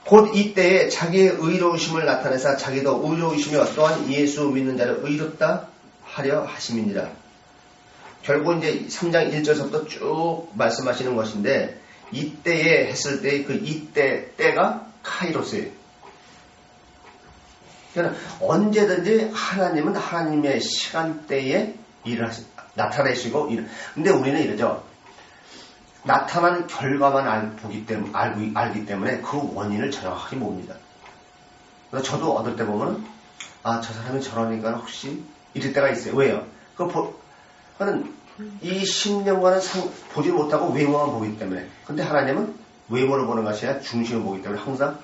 곧 이때에 자기의 의로우심을 나타내사 자기도 의로우시며 또한 예수 믿는 자를 의롭다 하려 하심이니라. 결국 이제 3장 1절부터 쭉 말씀하시는 것인데 이때에 했을 때 그 이때 때가 카이로스예요. 그러니까 언제든지 하나님은 하나님의 시간대에 일을 나타내시고 근데 우리는 이러죠. 나타난 결과만 알기 때문에 그 원인을 정확하게 봅니다. 그래서 저도 얻을 때 보면 저 사람이 저러니까 혹시 이럴 때가 있어요. 왜요? 그거는 이 10년간은 보지 못하고 외모만 보기 때문에. 근데 하나님은 외모를 보는 것이 아니라 중심을 보기 때문에 항상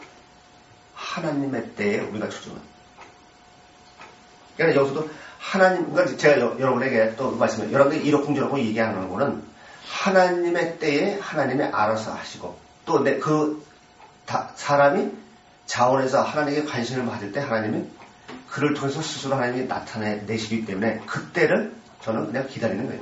하나님의 때에 우리가 초점합니다. 그러니까 여기서도 그러니까 제가 여러분에게 또 말씀을 여러분들이 이렇쿵저렇쿵 얘기하는 거는 하나님의 때에 하나님이 알아서 하시고 또 사람이 자원해서 하나님에게 관심을 받을 때 하나님이 그를 통해서 스스로 하나님이 나타내시기 때문에 그때를 저는 그냥 기다리는 거예요.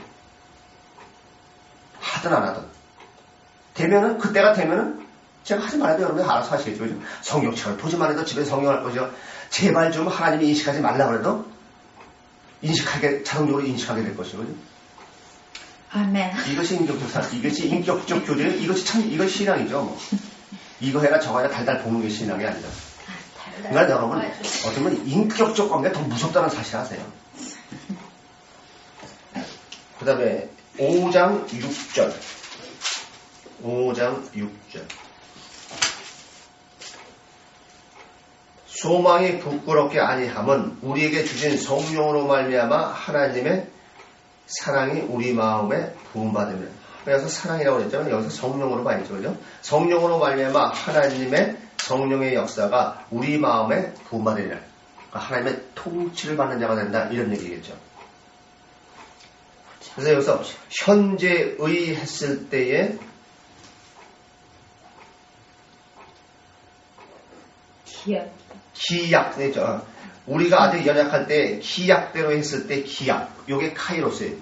하든 안 하든. 그때가 되면은 제가 하지 말아도 여러분이 알아서 하시겠죠. 성경책을 보지만 해도 집에서 성경할 것이요. 제발 좀 하나님이 인식하지 말라 그래도 자동적으로 인식하게 될 것이거든요. 아멘. 이것이 인격적 교제, 이것이 신앙이죠. 뭐. 이거 해라 저거 해라 달달 볶는 게 신앙이 아니라. 그러니까 여러분 어쩌면 인격적 관계가 더 무섭다는 사실 아세요? 그 다음에 5장 6절. 소망이 부끄럽게 아니함은 우리에게 주신 성령으로 말미암아 하나님의 사랑이 우리 마음에 부음받으면 그래서 사랑이라고 그랬잖아요. 여기서 성령으로 말이죠. 그죠? 성령으로 말미암아 하나님의 성령의 역사가 우리 마음에 부음하리라. 그러니까 하나님의 통치를 받는 자가 된다. 이런 얘기겠죠. 그래서 여기서 현재의 했을 때에 기약, 우리가 아주 연약할 때 기약대로 했을 때 기약, 요게 카이로스예요.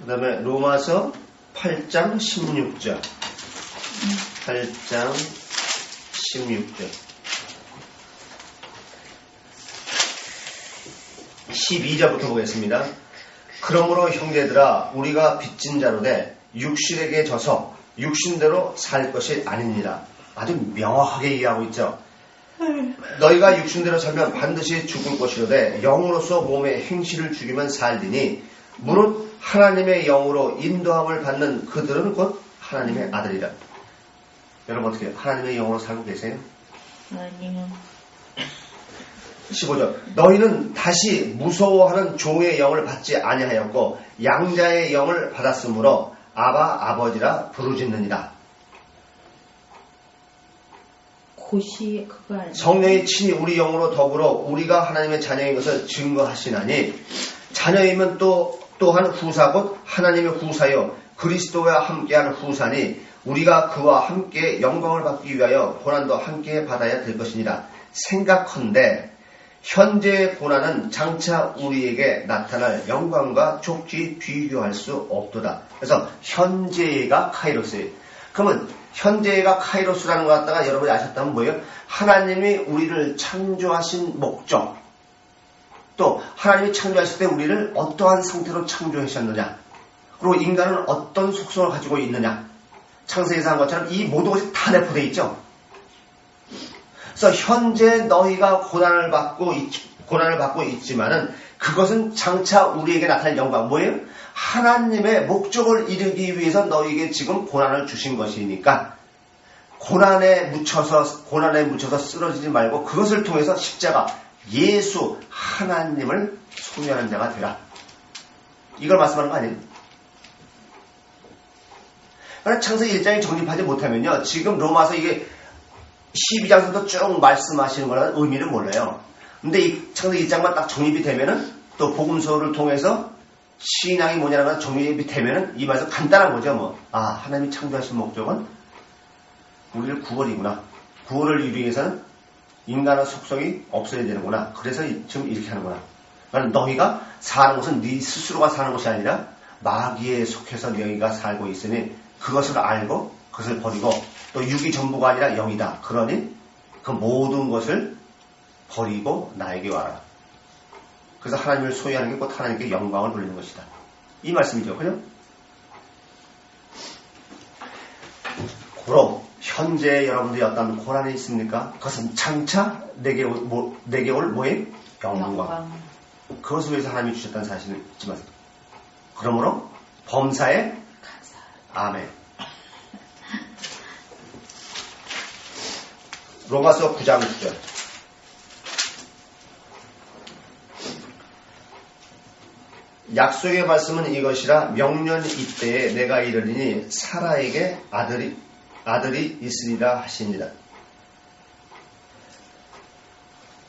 그 다음에 로마서 8장 16절 8장 16절 12절부터 보겠습니다. 그러므로 형제들아 우리가 빚진 자로되 육신에게 져서 육신대로 살 것이 아닙니다. 아주 명확하게 이해하고 있죠. 너희가 육신대로 살면 반드시 죽을 것이로되 영으로서 몸의 행실을 죽이면 살리니 무릇 하나님의 영으로 인도함을 받는 그들은 곧 하나님의 아들이라. 여러분 어떻게 해요? 하나님의 영으로 살고 계세요? 아니요. 15절 너희는 다시 무서워하는 종의 영을 받지 아니하였고 양자의 영을 받았으므로 아바 아버지라 부르짖느니라. 고시 그거 아니에요? 성령이 친히 우리 영으로 더불어 우리가 하나님의 자녀인 것을 증거하시나니 자녀이면 또한 후사 곧 하나님의 후사요 그리스도와 함께하는 후사니 우리가 그와 함께 영광을 받기 위하여 고난도 함께 받아야 될 것이니라. 생각컨대 현재의 고난은 장차 우리에게 나타날 영광과 족지 비교할 수 없도다. 그래서 현재가 카이로스예요. 그러면 현재가 카이로스라는 것 갖다가 여러분이 아셨다면 뭐예요? 하나님이 우리를 창조하신 목적, 또 하나님이 창조하실 때 우리를 어떠한 상태로 창조하셨느냐, 그리고 인간은 어떤 속성을 가지고 있느냐, 창세기에서 한 것처럼 이 모든 것이 다 내포되어 있죠. 그래서 현재 너희가 고난을 받고 있지만은 그것은 장차 우리에게 나타날 영광 뭐예요? 하나님의 목적을 이루기 위해서 너희에게 지금 고난을 주신 것이니까 고난에 묻혀서 쓰러지지 말고 그것을 통해서 십자가 예수 하나님을 소유하는 자가 되라. 이걸 말씀하는 거 아니에요? 그러나 창세기 1장이 정립하지 못하면요 지금 로마서 이게 12장부터 쭉 말씀하시는 거라는 의미를 몰라요. 근데 이 창세기 1장만 딱 정립이 되면은 또 복음서를 통해서 신앙이 뭐냐는 건 정립이 되면은 이 말씀 간단한 거죠. 뭐. 아, 하나님이 창조하신 목적은 우리를 구원이구나. 구원을 이루기 위해서는 인간의 속성이 없어야 되는구나. 그래서 지금 이렇게 하는구나. 그러니까 너희가 사는 것은 네 스스로가 사는 것이 아니라 마귀에 속해서 너희가 살고 있으니 그것을 알고 그것을 버리고 또 육이 전부가 아니라 영이다. 그러니 그 모든 것을 버리고 나에게 와라. 그래서 하나님을 소유하는 게 곧 하나님께 영광을 돌리는 것이다. 이 말씀이죠. 그죠? 그럼 현재 여러분들이 어떤 고난이 있습니까? 그것은 장차 내게 올 뭐예요? 영광. 그것을 위해서 하나님이 주셨다는 사실을 잊지 마세요. 그러므로 범사에 아멘. 로마서 9장 9절. 약속의 말씀은 이것이라 명년 이때에 내가 이르리니 사라에게 아들이 있으리라 하시니라.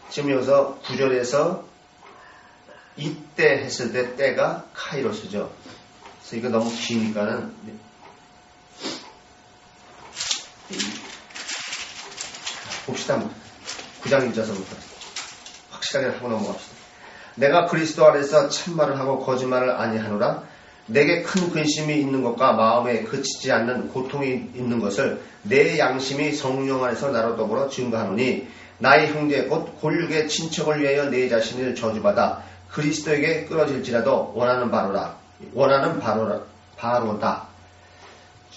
지금 여기서 9절에서 이때 했을 때 때가 카이로스죠. 그래서 이거 너무 기니까는 봅시다. 9장 1절서부터 확실하게 하고 넘어갑시다. 내가 그리스도 안에서 참말을 하고 거짓말을 아니하노라. 내게 큰 근심이 있는 것과 마음에 그치지 않는 고통이 있는 것을 내 양심이 성령 안에서 나로 더불어 증거하노니 나의 형제 곧 골육의 친척을 위하여 내 자신을 저주받아 그리스도에게 끊어질지라도 원하는 바로다.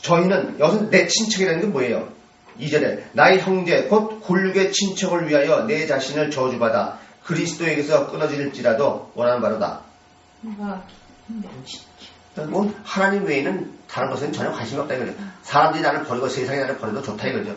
저희는 여기서 내 친척이라는 게 뭐예요? 2절에 나의 형제 곧 골육의 친척을 위하여 내 자신을 저주받아 그리스도에게서 끊어질지라도 원하는 바로다. 뭐 하나님 외에는 다른 것에는 전혀 관심이 없다 이거죠. 사람들이 나를 버리고 세상이 나를 버려도 좋다 이거죠.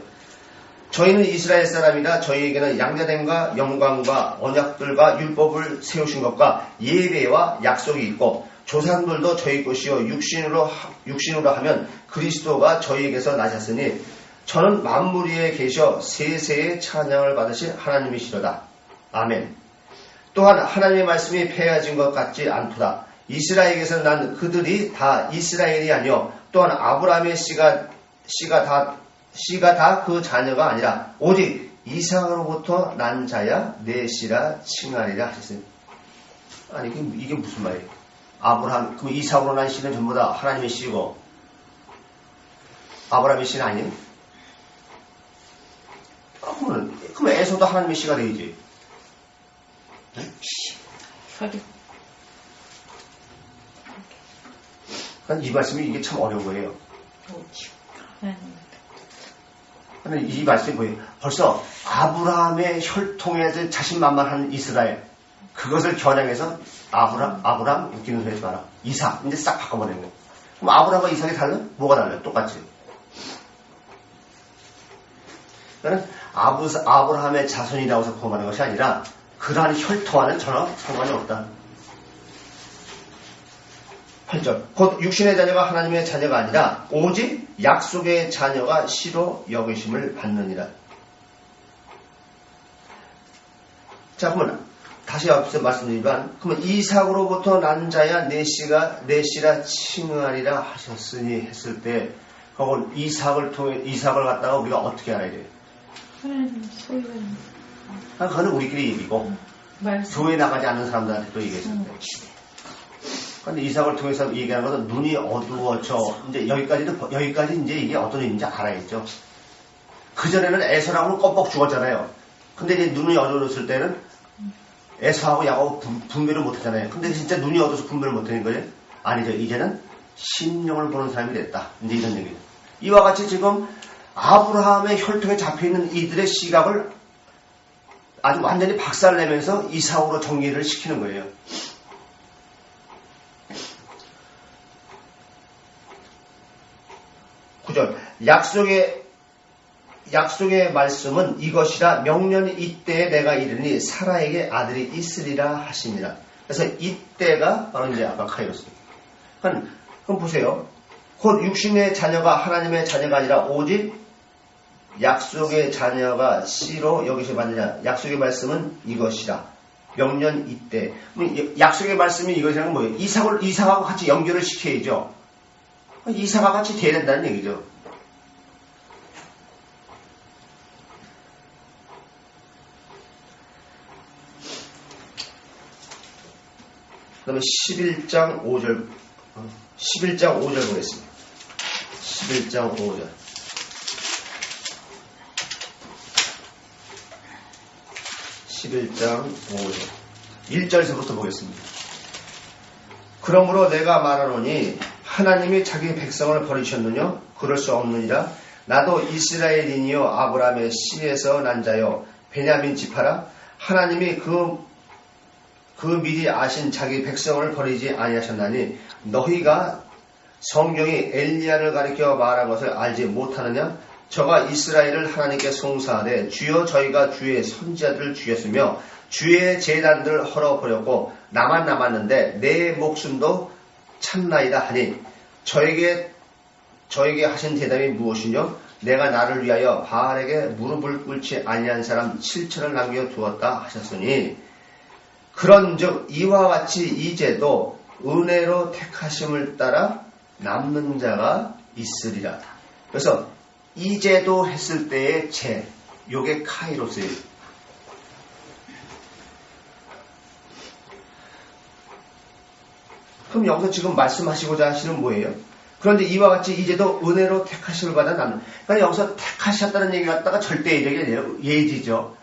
저희는 이스라엘 사람이라 저희에게는 양자됨과 영광과 언약들과 율법을 세우신 것과 예배와 약속이 있고 조상들도 저희 것이요 육신으로 하면 그리스도가 저희에게서 나셨으니 저는 만물 위에 계셔 세세의 찬양을 받으신 하나님이시로다. 아멘. 또한 하나님의 말씀이 폐해진 것 같지 않도다. 이스라엘에게서 난 그들이 다 이스라엘이 아니요 또한 아브라함의 씨가 다 그 자녀가 아니라 오직 이삭으로부터 난 자야 내 씨라 칭하리라 하셨습니다. 아니 이게 무슨 말이에요? 아브라함 그럼 이삭으로 난 씨는 전부 다 하나님의 씨고 아브라함의 씨는 아니에요? 그럼 에서도 하나님의 씨가 되지. 네? 그러니까 이 말씀이 이게 참 어려운 거예요. 근데 이 말씀이 뭐예요? 벌써 아브라함의 혈통에서 자신만만한 이스라엘 그것을 겨냥해서 아브라함 웃기는 소리 하지 마라. 이삭 이제 싹 바꿔버리는 거예요. 그럼 아브라함과 이삭이 달라? 뭐가 달라요? 똑같지. 그러니까 아브라함의 자손이라고 해서 구원하는 것이 아니라 그러한 혈통와는 전혀 상관이 없다. 8절 곧 육신의 자녀가 하나님의 자녀가 아니라 오직 약속의 자녀가 씨로 여기심을 받느니라. 자 그러면 다시 앞서 말씀드리지만 그러면 이삭으로부터 난 자야 내 씨라 칭하리라 하셨으니 했을 때 그건 이삭을 갖다가 우리가 어떻게 알아야 돼요? 하나님 소유가 그거는 우리끼리 얘기고 교회 나가지 않는 사람들한테 또 얘기했을 때. 그런데 이삭을 통해서 얘기하는 것은 눈이 어두워져. 이제 여기까지 이제 이게 어떤 의미인지 알아야죠. 그전에는 에서랑은 껌뻑 죽었잖아요. 근데 이제 눈이 어두워졌을 때는 에서하고 야곱하고 분별을 못 하잖아요. 근데 진짜 눈이 어두워서 분별을 못 하는 거예요? 아니죠. 이제는 심령을 보는 사람이 됐다. 이제 이런 얘기예요. 이와 같이 지금 아브라함의 혈통에 잡혀있는 이들의 시각을 아주 완전히 박살내면서 이삭으로 정리를 시키는 거예요. 9절 약속의 말씀은 이것이라 명년 이때에 내가 이르니 사라에게 아들이 있으리라 하십니다. 그래서 이때가 바로 이제 아까 카이로스입니다. 그럼 보세요. 곧 육신의 자녀가 하나님의 자녀가 아니라 오직 약속의 자녀가 씨로 여기서 받느냐. 약속의 말씀은 이것이라 명년 이때. 약속의 말씀이 이것이라는 건 뭐예요? 이삭하고 같이 연결을 시켜야죠. 이삭과 같이 돼야 된다는 얘기죠. 그 다음에 11장 5절 보겠습니다. 11장 5절. 11장 5절. 1절에서부터 보겠습니다. 그러므로 내가 말하노니 하나님이 자기 백성을 버리셨느냐? 그럴 수 없느니라. 나도 이스라엘인이요 아브라함의 씨에서 난 자요 베냐민 지파라. 하나님이 그 미리 아신 자기 백성을 버리지 아니하셨나니 너희가 성경이 엘리야를 가리켜 말한 것을 알지 못하느냐? 저가 이스라엘을 하나님께 송사하되 주여 저희가 주의 선지자들을 죽였으며 주의 제단들을 헐어버렸고 나만 남았는데 내 목숨도 참나이다 하니 저에게 하신 대답이 무엇이뇨? 내가 나를 위하여 바알에게 무릎을 꿇지 아니한 사람 7천을 남겨두었다 하셨으니 그런즉 이와 같이 이제도 은혜로 택하심을 따라 남는 자가 있으리라. 그래서 이제도 했을 때의 요게 카이로스예요. 그럼 여기서 지금 말씀하시고자 하시는 뭐예요? 그런데 이와 같이 이제도 은혜로 택하심을 받아 남는. 그러니까 여기서 택하셨다는 얘기 갖다가 절대적이 아니라 예지죠.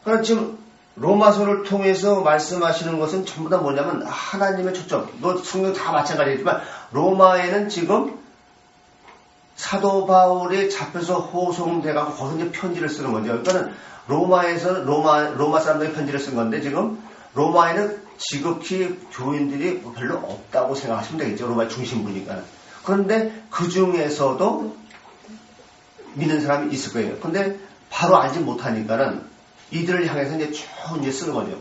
그럼 지금 로마서를 통해서 말씀하시는 것은 전부 다 뭐냐면 하나님의 초점. 성경 다 마찬가지지만 로마에는 지금 사도 바울이 잡혀서 호송돼가고 거기서 이제 편지를 쓰는 거죠. 그러니까는 로마에서 로마 사람들이 편지를 쓴 건데 지금 로마에는 지극히 교인들이 별로 없다고 생각하시면 되겠죠. 로마의 중심부니까. 그런데 그 중에서도 믿는 사람이 있을 거예요. 그런데 바로 알지 못하니까는 이들을 향해서 이제 쭉 이제 쓰는 거죠.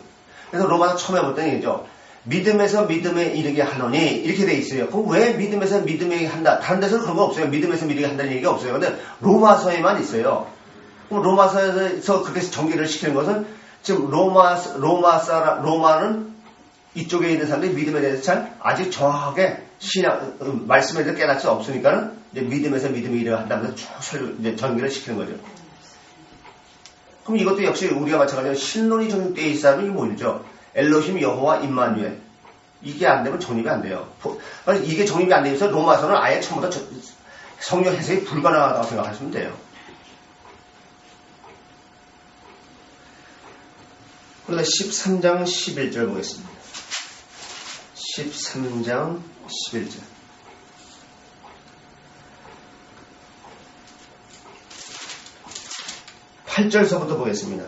그래서 로마서 처음에 봤던 얘기죠. 믿음에서 믿음에 이르게 하노니 이렇게 돼 있어요. 그럼 왜 믿음에서 믿음에 이르게 한다? 다른 데서는 그런 거 없어요. 믿음에서 믿게 한다는 얘기가 없어요. 근데 로마서에만 있어요. 그럼 로마서에서 그렇게 전개를 시키는 것은 지금 로마는 이쪽에 있는 사람들이 믿음에 대해서 잘 아직 정확하게 말씀에 대해서 깨닫지 없으니까는 이제 믿음에서 믿음에 이르게 한다면서 쭉 이제 전개를 시키는 거죠. 그럼 이것도 역시 우리가 마찬가지로 신론이 정립되어 있는 사람이 뭐죠? 엘로힘 여호와 임마누엘. 이게 안 되면 정립이 안 돼요. 이게 정립이 안 되면서 로마서는 아예 처음부터 성경 해석이 불가능하다고 생각하시면 돼요. 그런데 13장 11절 보겠습니다. 13장 11절. (8절서부터) 보겠습니다.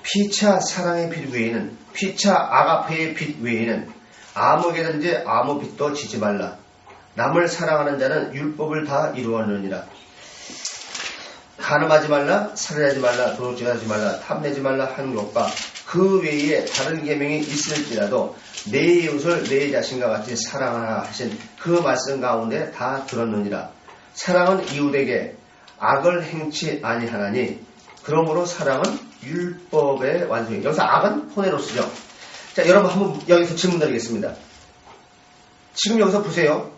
피차 사랑의 빛 외에는, 피차 아가페의 빛 외에는 아무에게든지 아무 빛도 지지 말라. 남을 사랑하는 자는 율법을 다 이루었느니라. 간음하지 말라, 살인하지 말라, 도둑질하지 말라, 탐내지 말라 하는 것과 그 외에 다른 계명이 있을지라도 내 이웃을 내 자신과 같이 사랑하라 하신 그 말씀 가운데 다 들었느니라. 사랑은 이웃에게 악을 행치 아니하나니 그러므로 사랑은 율법의 완성이에요. 여기서 악은 포네로스죠. 자, 여러분 한번 여기서 질문 드리겠습니다. 지금 여기서 보세요.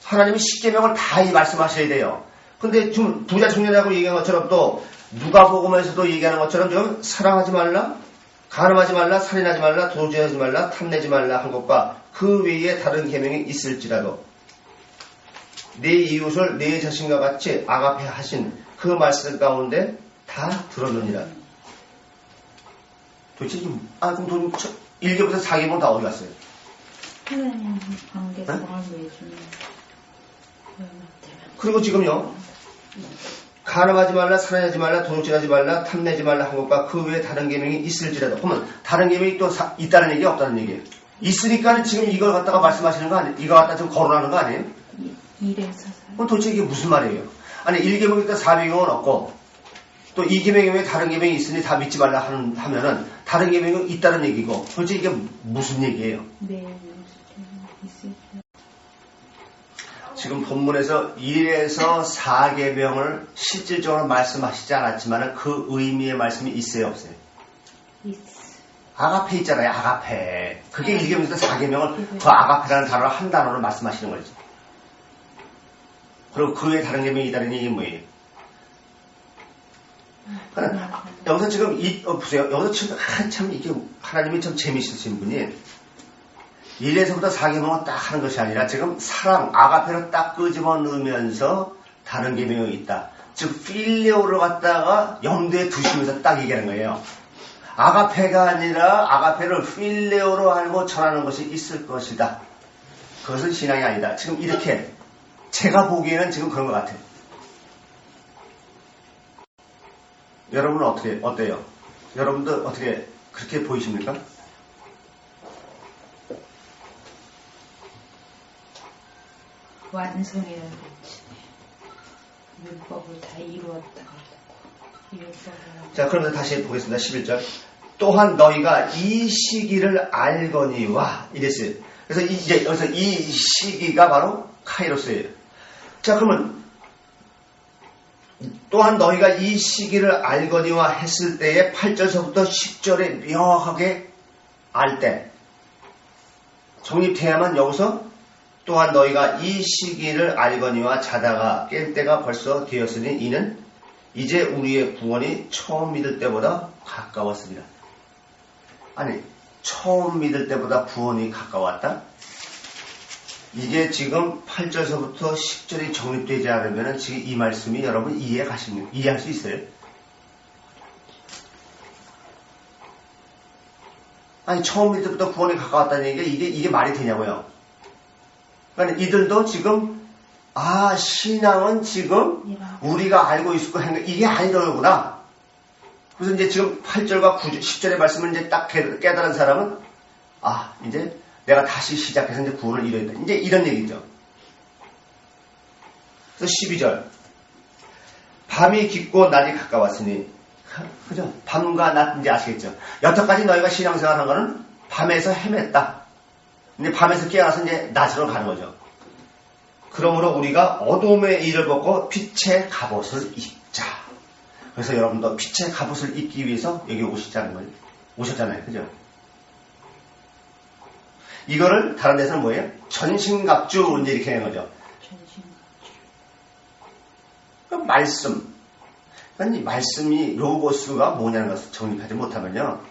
하나님이 십계명을 다 이 말씀하셔야 돼요. 근데 좀 부자 청년이라고 얘기한 것처럼 또 누가복음에서도 얘기하는 것처럼 좀 사랑하지 말라, 간음하지 말라, 살인하지 말라, 도둑질하지 말라, 탐내지 말라 한 것과 그 외에 다른 계명이 있을지라도 내 이웃을 내 자신과 같이 아가페 하신 그 말씀 가운데 다 들었느니라. 도대체 그럼 1개부터 4개면 다 어디 갔어요? 하나님 관계성을 내주는 그리고 지금요, 간음하지 말라, 살인하지 말라, 도둑질하지 말라, 탐내지 말라 한 것과 그 외에 다른 계명이 있을지라도. 그러면 다른 계명이 또 있다는 얘기 없다는 얘기예요. 있으니까는 지금 이걸 갖다가 말씀하시는 거 아니에요? 이거 갖다 지금 거론하는 거 아니에요? 이래서 그럼 도대체 이게 무슨 말이에요? 아니 1계명이 있다 4계명은 없고 또 2계명이 왜 다른 계명이 있으니 다 믿지 말라 하면은 다른 계명이 있다는 얘기고 도대체 이게 무슨 얘기예요? 네, 있을지. 지금 본문에서 1에서 4계명을 실질적으로 말씀하시지 않았지만 그 의미의 말씀이 있어요 없어요? 아가페 있잖아요. 아가페. 그게 1계명에서 4계명을 그 아가페라는 단어를 한 단어로 말씀하시는 거죠. 그리고 그 외에 다른 계명이 있다는 얘기는 뭐예요? 그러니까 여기서 지금 보세요. 여기서 지금 참 이게 하나님이 참 재미있으신 분이 1에서부터 4계명은 딱 하는 것이 아니라 지금 사랑, 아가페를 딱 끄집어 넣으면서 다른 계명이 있다. 즉 필레오를 갖다가 염두에 두시면서 딱 얘기하는 거예요. 아가페가 아니라 아가페를 필레오로 알고 전하는 것이 있을 것이다. 그것은 신앙이 아니다. 지금 이렇게 제가 보기에는 지금 그런 것 같아요. 여러분은 어때요? 여러분들 어떻게 그렇게 보이십니까? 완성이라는 거지. 율법을 다 이루었다고. 자, 그러면 다시 보겠습니다. 11절. 또한 너희가 이 시기를 알거니와 이랬어요. 그래서 이제 여기서 이 시기가 바로 카이로스예요. 자, 그러면 또한 너희가 이 시기를 알거니와 했을 때에 8절서부터 10절에 명확하게 알 때 정립돼야만 여기서 또한 너희가 이 시기를 알거니와 자다가 깰 때가 벌써 되었으니 이는 이제 우리의 구원이 처음 믿을 때보다 가까웠습니다. 아니, 처음 믿을 때보다 구원이 가까웠다? 이게 지금 8절서부터 10절이 정립되지 않으면 지금 이 말씀이 여러분 이해할 수 있어요? 아니, 처음 믿을 때부터 구원이 가까웠다는 얘기가 이게 말이 되냐고요? 그러니까 이들도 지금 신앙은 지금 우리가 알고 있을 거 이게 아니더구나. 그래서 이제 지금 8절과 9절, 10절의 말씀을 이제 딱 깨달은 사람은 이제 내가 다시 시작해서 이제 구원을 이뤄야 돼. 이제 이런 얘기죠. 그래서 12절. 밤이 깊고 낮이 가까웠으니 그죠? 밤과 낮 이제 아시겠죠? 여태까지 너희가 신앙생활 한 거는 밤에서 헤맸다. 근데 밤에서 깨어나서 이제 낮으로 가는 거죠. 그러므로 우리가 어둠의 일을 벗고 빛의 갑옷을 입자. 그래서 여러분도 빛의 갑옷을 입기 위해서 여기 오셨잖아요. 그죠? 이거를 다른 데서는 뭐예요? 전신갑주 이렇게 하는 거죠. 그러니까 말씀. 그러니까 이 말씀이 로고스가 뭐냐는 것을 정립하지 못하면요.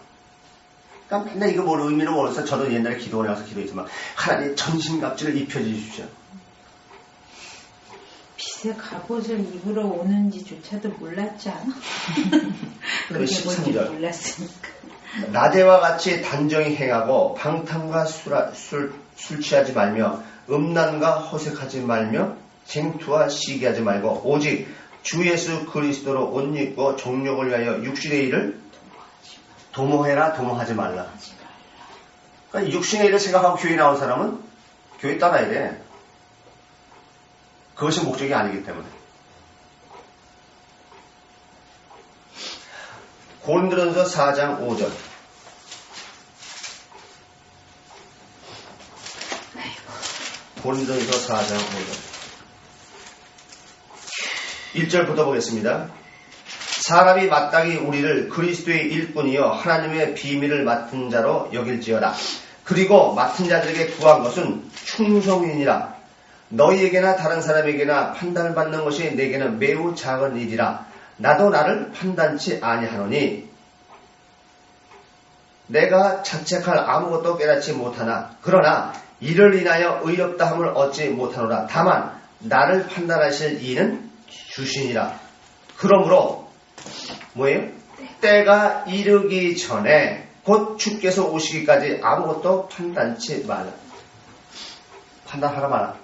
그러니까 맨날 이거 뭘 의미를 모르면서 저도 옛날에 기도원에 가서 기도했지만 하나님 전신갑주를 입혀주십시오. 빛의 갑옷을 입으러 오는지조차도 몰랐지 않아? 그게 뭔지 몰랐으니까. 낮에와 같이 단정히 행하고 방탕과 술 취하지 말며 음란과 허색하지 말며 쟁투와 시기하지 말고 오직 주 예수 그리스도로 옷 입고 정욕을 위하여 육신의 일을 도모하지 말라. 그러니까 육신의 일을 생각하고 교회 나온 사람은 교회 따라야 돼. 그것이 목적이 아니기 때문에. 고린도전서 4장 5절. 고린도전서 4장 5절. 1절부터 보겠습니다. 사람이 마땅히 우리를 그리스도의 일꾼이요 하나님의 비밀을 맡은 자로 여길지어다. 그리고 맡은 자들에게 구한 것은 충성이니라. 너희에게나 다른 사람에게나 판단을 받는 것이 내게는 매우 작은 일이라. 나도 나를 판단치 아니하노니 내가 자책할 아무것도 깨닫지 못하나 그러나 이를 인하여 의롭다 함을 얻지 못하노라. 다만 나를 판단하실 이는 주시니라. 그러므로 뭐예요? 때가 이르기 전에 곧 주께서 오시기까지 아무것도 판단치 말라. 판단하라 말라.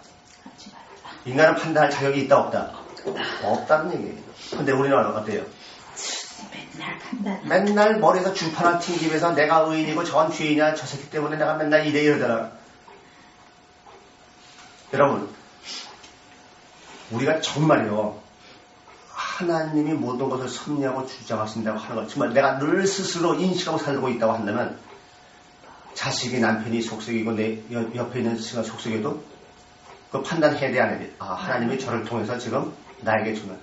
인간은 판단할 자격이 있다 없다? 없다는 얘기예요. 근데 우리는 어때요? 맨날 머리에서 주파나 튕기면서 내가 의인이고 저건 죄인이야 저 새끼 때문에 내가 맨날 이래 이러더라. 여러분 우리가 정말요 하나님이 모든 것을 섭리하고 주장하신다고 하는 것 정말 내가 늘 스스로 인식하고 살고 있다고 한다면 자식이 남편이 속썩이고 내 옆에 있는 친구가 속썩여도 그 판단해야 돼 안 해야 돼? 아 하나님이 저를 통해서 지금 나에게 주는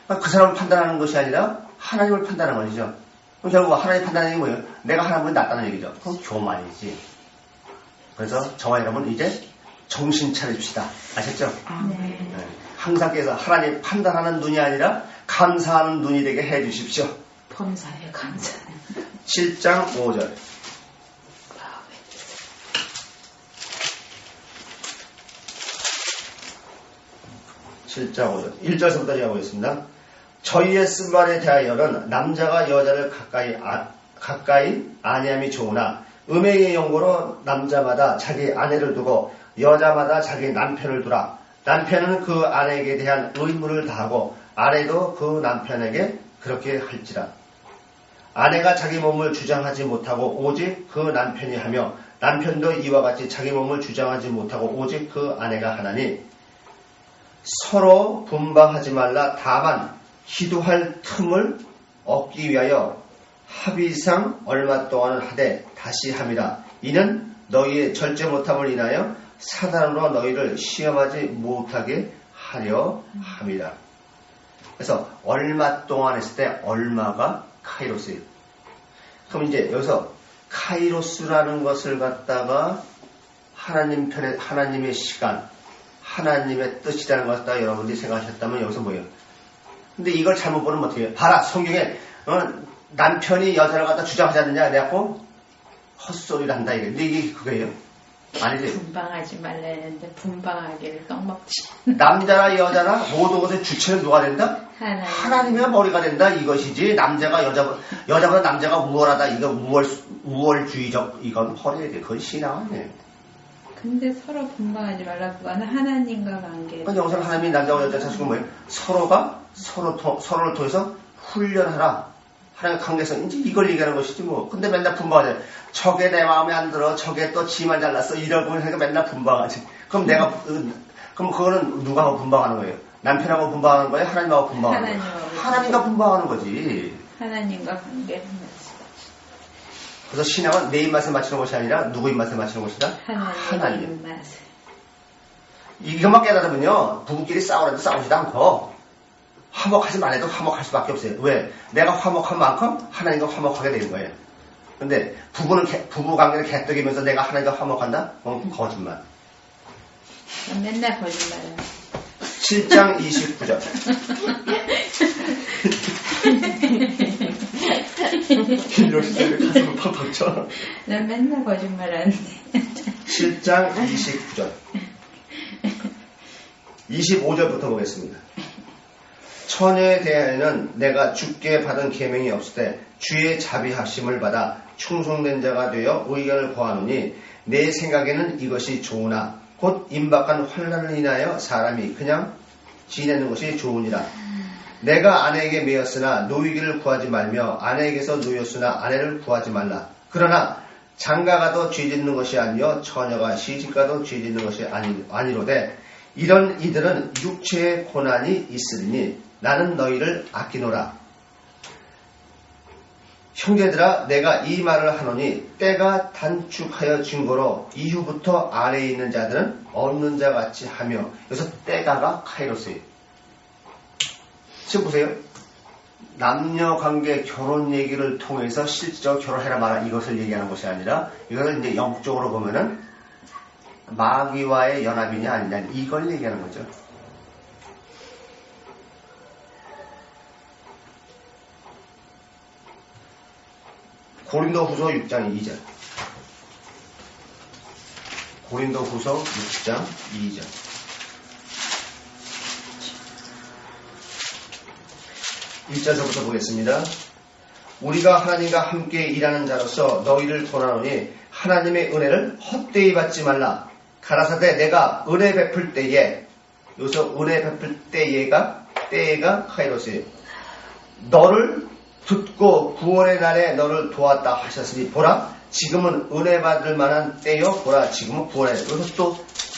그 사람을 판단하는 것이 아니라 하나님을 판단하는 것이죠. 그럼 결국 하나님 판단하는 게 뭐예요? 내가 하나님을 낫다는 얘기죠. 그럼 교만이지. 그래서 저와 여러분 이제 정신 차립시다. 아셨죠? 네. 항상 깨서 하나님 판단하는 눈이 아니라 감사하는 눈이 되게 해 주십시오. 범사에 감사. 7장 5절. (7장 5절) 1절부터 읽어보겠습니다. 저희의 쓴말에 대하여는 남자가 여자를 가까이 아니함이 좋으나 음행의 연고로 남자마다 자기 아내를 두고 여자마다 자기 남편을 두라. 남편은 그 아내에게 대한 의무를 다하고 아내도 그 남편에게 그렇게 할지라. 아내가 자기 몸을 주장하지 못하고 오직 그 남편이 하며 남편도 이와 같이 자기 몸을 주장하지 못하고 오직 그 아내가 하나니 서로 분방하지 말라. 다만 기도할 틈을 얻기 위하여 합의상 얼마 동안은 하되 다시 함이라. 이는 너희의 절제 못함을 인하여 사단으로 너희를 시험하지 못하게 하려 함이라. 그래서 얼마 동안 했을 때 얼마가 카이로스예요. 그럼 이제 여기서 카이로스라는 것을 갖다가 하나님 편에 하나님의 시간, 하나님의 뜻이라는 것을 갖다가 여러분들이 생각하셨다면 여기서 뭐예요? 근데 이걸 잘못 보면 어떻게 해요? 봐라, 성경에 남편이 여자를 갖다 주장하지 않느냐 그래갖고 헛소리를 한다 이게. 근데 이게 그거예요? 아니지. 분방하지 말라는데 분방하기를 떡먹지. 남자나 여자나 모든 것의 주체는 누가 된다? 하나님의 머리가 된다 이것이지. 남자가 여자보다 남자가 우월하다 이거 우월주의적 이건 버려야 돼. 그건 신앙 아니에요. 근데 서로 분방하지 말라. 그거는 하나님과 관계. 그러니까 여기서 하나님이 남자와 여자 자식은 뭐예요? 서로가 서로를 통해서 훈련하라. 하나님의 관계성 이제 이걸 얘기하는 것이지 뭐. 근데 맨날 분방하지. 저게 내 마음에 안 들어. 저게 또 지만 잘났어. 이러고 하니까 맨날 분방하지. 그럼 그럼 그거는 누가 분방하는 거예요? 남편하고 분방하는 거예요? 하나님하고 분방하는 거예요? 하나님과 분방하는 거지. 하나님과 관계를 맺으라. 그래서 신앙은 내 입맛에 맞추는 것이 아니라 누구 입맛에 맞추는 것이다? 하나님 입맛을. 이것만 깨달으면요, 부부끼리 싸우려도 싸우지도 않고 화목하지 말아도 화목할 수밖에 없어요. 왜? 내가 화목한 만큼 하나님과 화목하게 되는 거예요. 근데 부부 관계를 개떡이면서 내가 하나님과 화목한다? 거짓말. 맨날 거짓말을. 7장 29절. 김효신이 가슴을 팍팍 쳐. 난 맨날 거짓말하는데. 7장 29절. 25절부터 보겠습니다. 처녀에 대하여는 내가 주께 받은 계명이 없을 때 주의 자비하심을 받아 충성된 자가 되어 의견을 고하노니 내 생각에는 이것이 좋으나 곧 임박한 환난을 인하여 사람이 그냥 지내는 것이 좋으니라. 내가 아내에게 매였으나 노이기를 구하지 말며 아내에게서 노였으나 아내를 구하지 말라. 그러나 장가가도 죄짓는 것이 아니요 처녀가 시집가도 죄짓는 것이 아니로되 이런 이들은 육체의 고난이 있으리니 나는 너희를 아끼노라. 형제들아 내가 이 말을 하노니 때가 단축하여 증거로 이후부터 아래에 있는 자들은 없는 자 같이 하며 여기서 때가가 카이로스예요. 지금 보세요. 남녀관계 결혼 얘기를 통해서 실질적으로 결혼해라 마라 이것을 얘기하는 것이 아니라 이것을 이제 영적으로 보면은 마귀와의 연합이냐 아니냐 이걸 얘기하는 거죠. 고린도후서 6장 2절. 고린도후서 6장 2절. 1절서부터 보겠습니다. 우리가 하나님과 함께 일하는 자로서 너희를 권하노니 하나님의 은혜를 헛되이 받지 말라. 가라사대 내가 은혜 베풀 때에 여기서 은혜 베풀 때가 카이로스예요. 너를 듣고 구원의 날에 너를 도왔다 하셨으니 보라 지금은 은혜 받을 만한 때요 보라 지금은 구원의 날. 여기서 또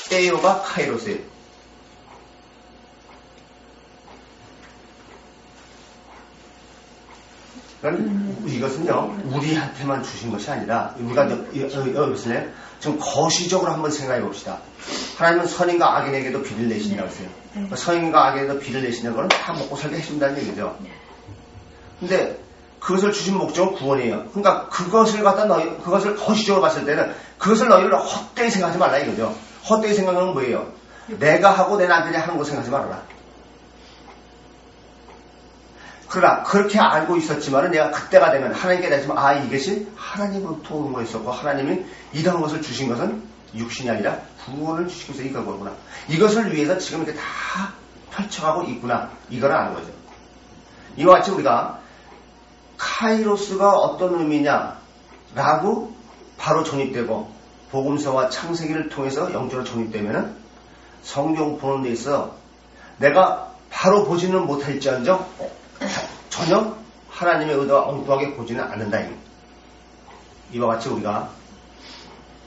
때요가 카이로스예요. 이것은요 우리한테만 주신 것이 아니라 우리가 여기서 지금 거시적으로 한번 생각해 봅시다. 하나님은 선인과 악인에게도 비를 내신다고 했어요. 선인과 악인에게도 비를 내시는 것은 다 먹고 살게 해준다는 얘기죠. 근데 그것을 주신 목적은 구원이에요. 그러니까 그것을 거시적으로 봤을 때는 그것을 너희를 헛되이 생각하지 말라 이거죠. 헛되이 생각하는 뭐예요? 내가 하고 내 남편이 하는 거 생각하지 말아라. 그러나 그렇게 알고 있었지만은 내가 그때가 되면 하나님께 대하시면 이것이 하나님으로부터 온 거였었고 하나님이 이런 것을 주신 것은 육신이 아니라 구원을 주시기 위해서 이걸 거구나. 이것을 위해서 지금 이렇게 다 펼쳐가고 있구나. 이걸 아는 거죠. 이와 같이 우리가 카이로스가 어떤 의미냐라고 바로 정립되고 복음서와 창세기를 통해서 영적으로 정립되면은 성경 보는 데 있어 내가 바로 보지는 못할지언정 전혀 하나님의 의도와 엉뚱하게 보지는 않는다. 이와 같이 우리가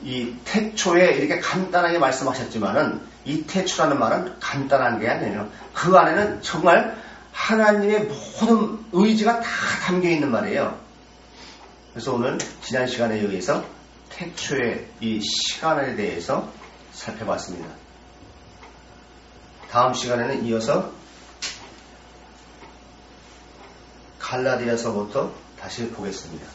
이 태초에 이렇게 간단하게 말씀하셨지만은 이 태초라는 말은 간단한 게 아니에요. 그 안에는 정말 하나님의 모든 의지가 다 담겨 있는 말이에요. 그래서 오늘 지난 시간에 의해서 태초의 이 시간에 대해서 살펴봤습니다. 다음 시간에는 이어서 갈라디아서부터 다시 보겠습니다.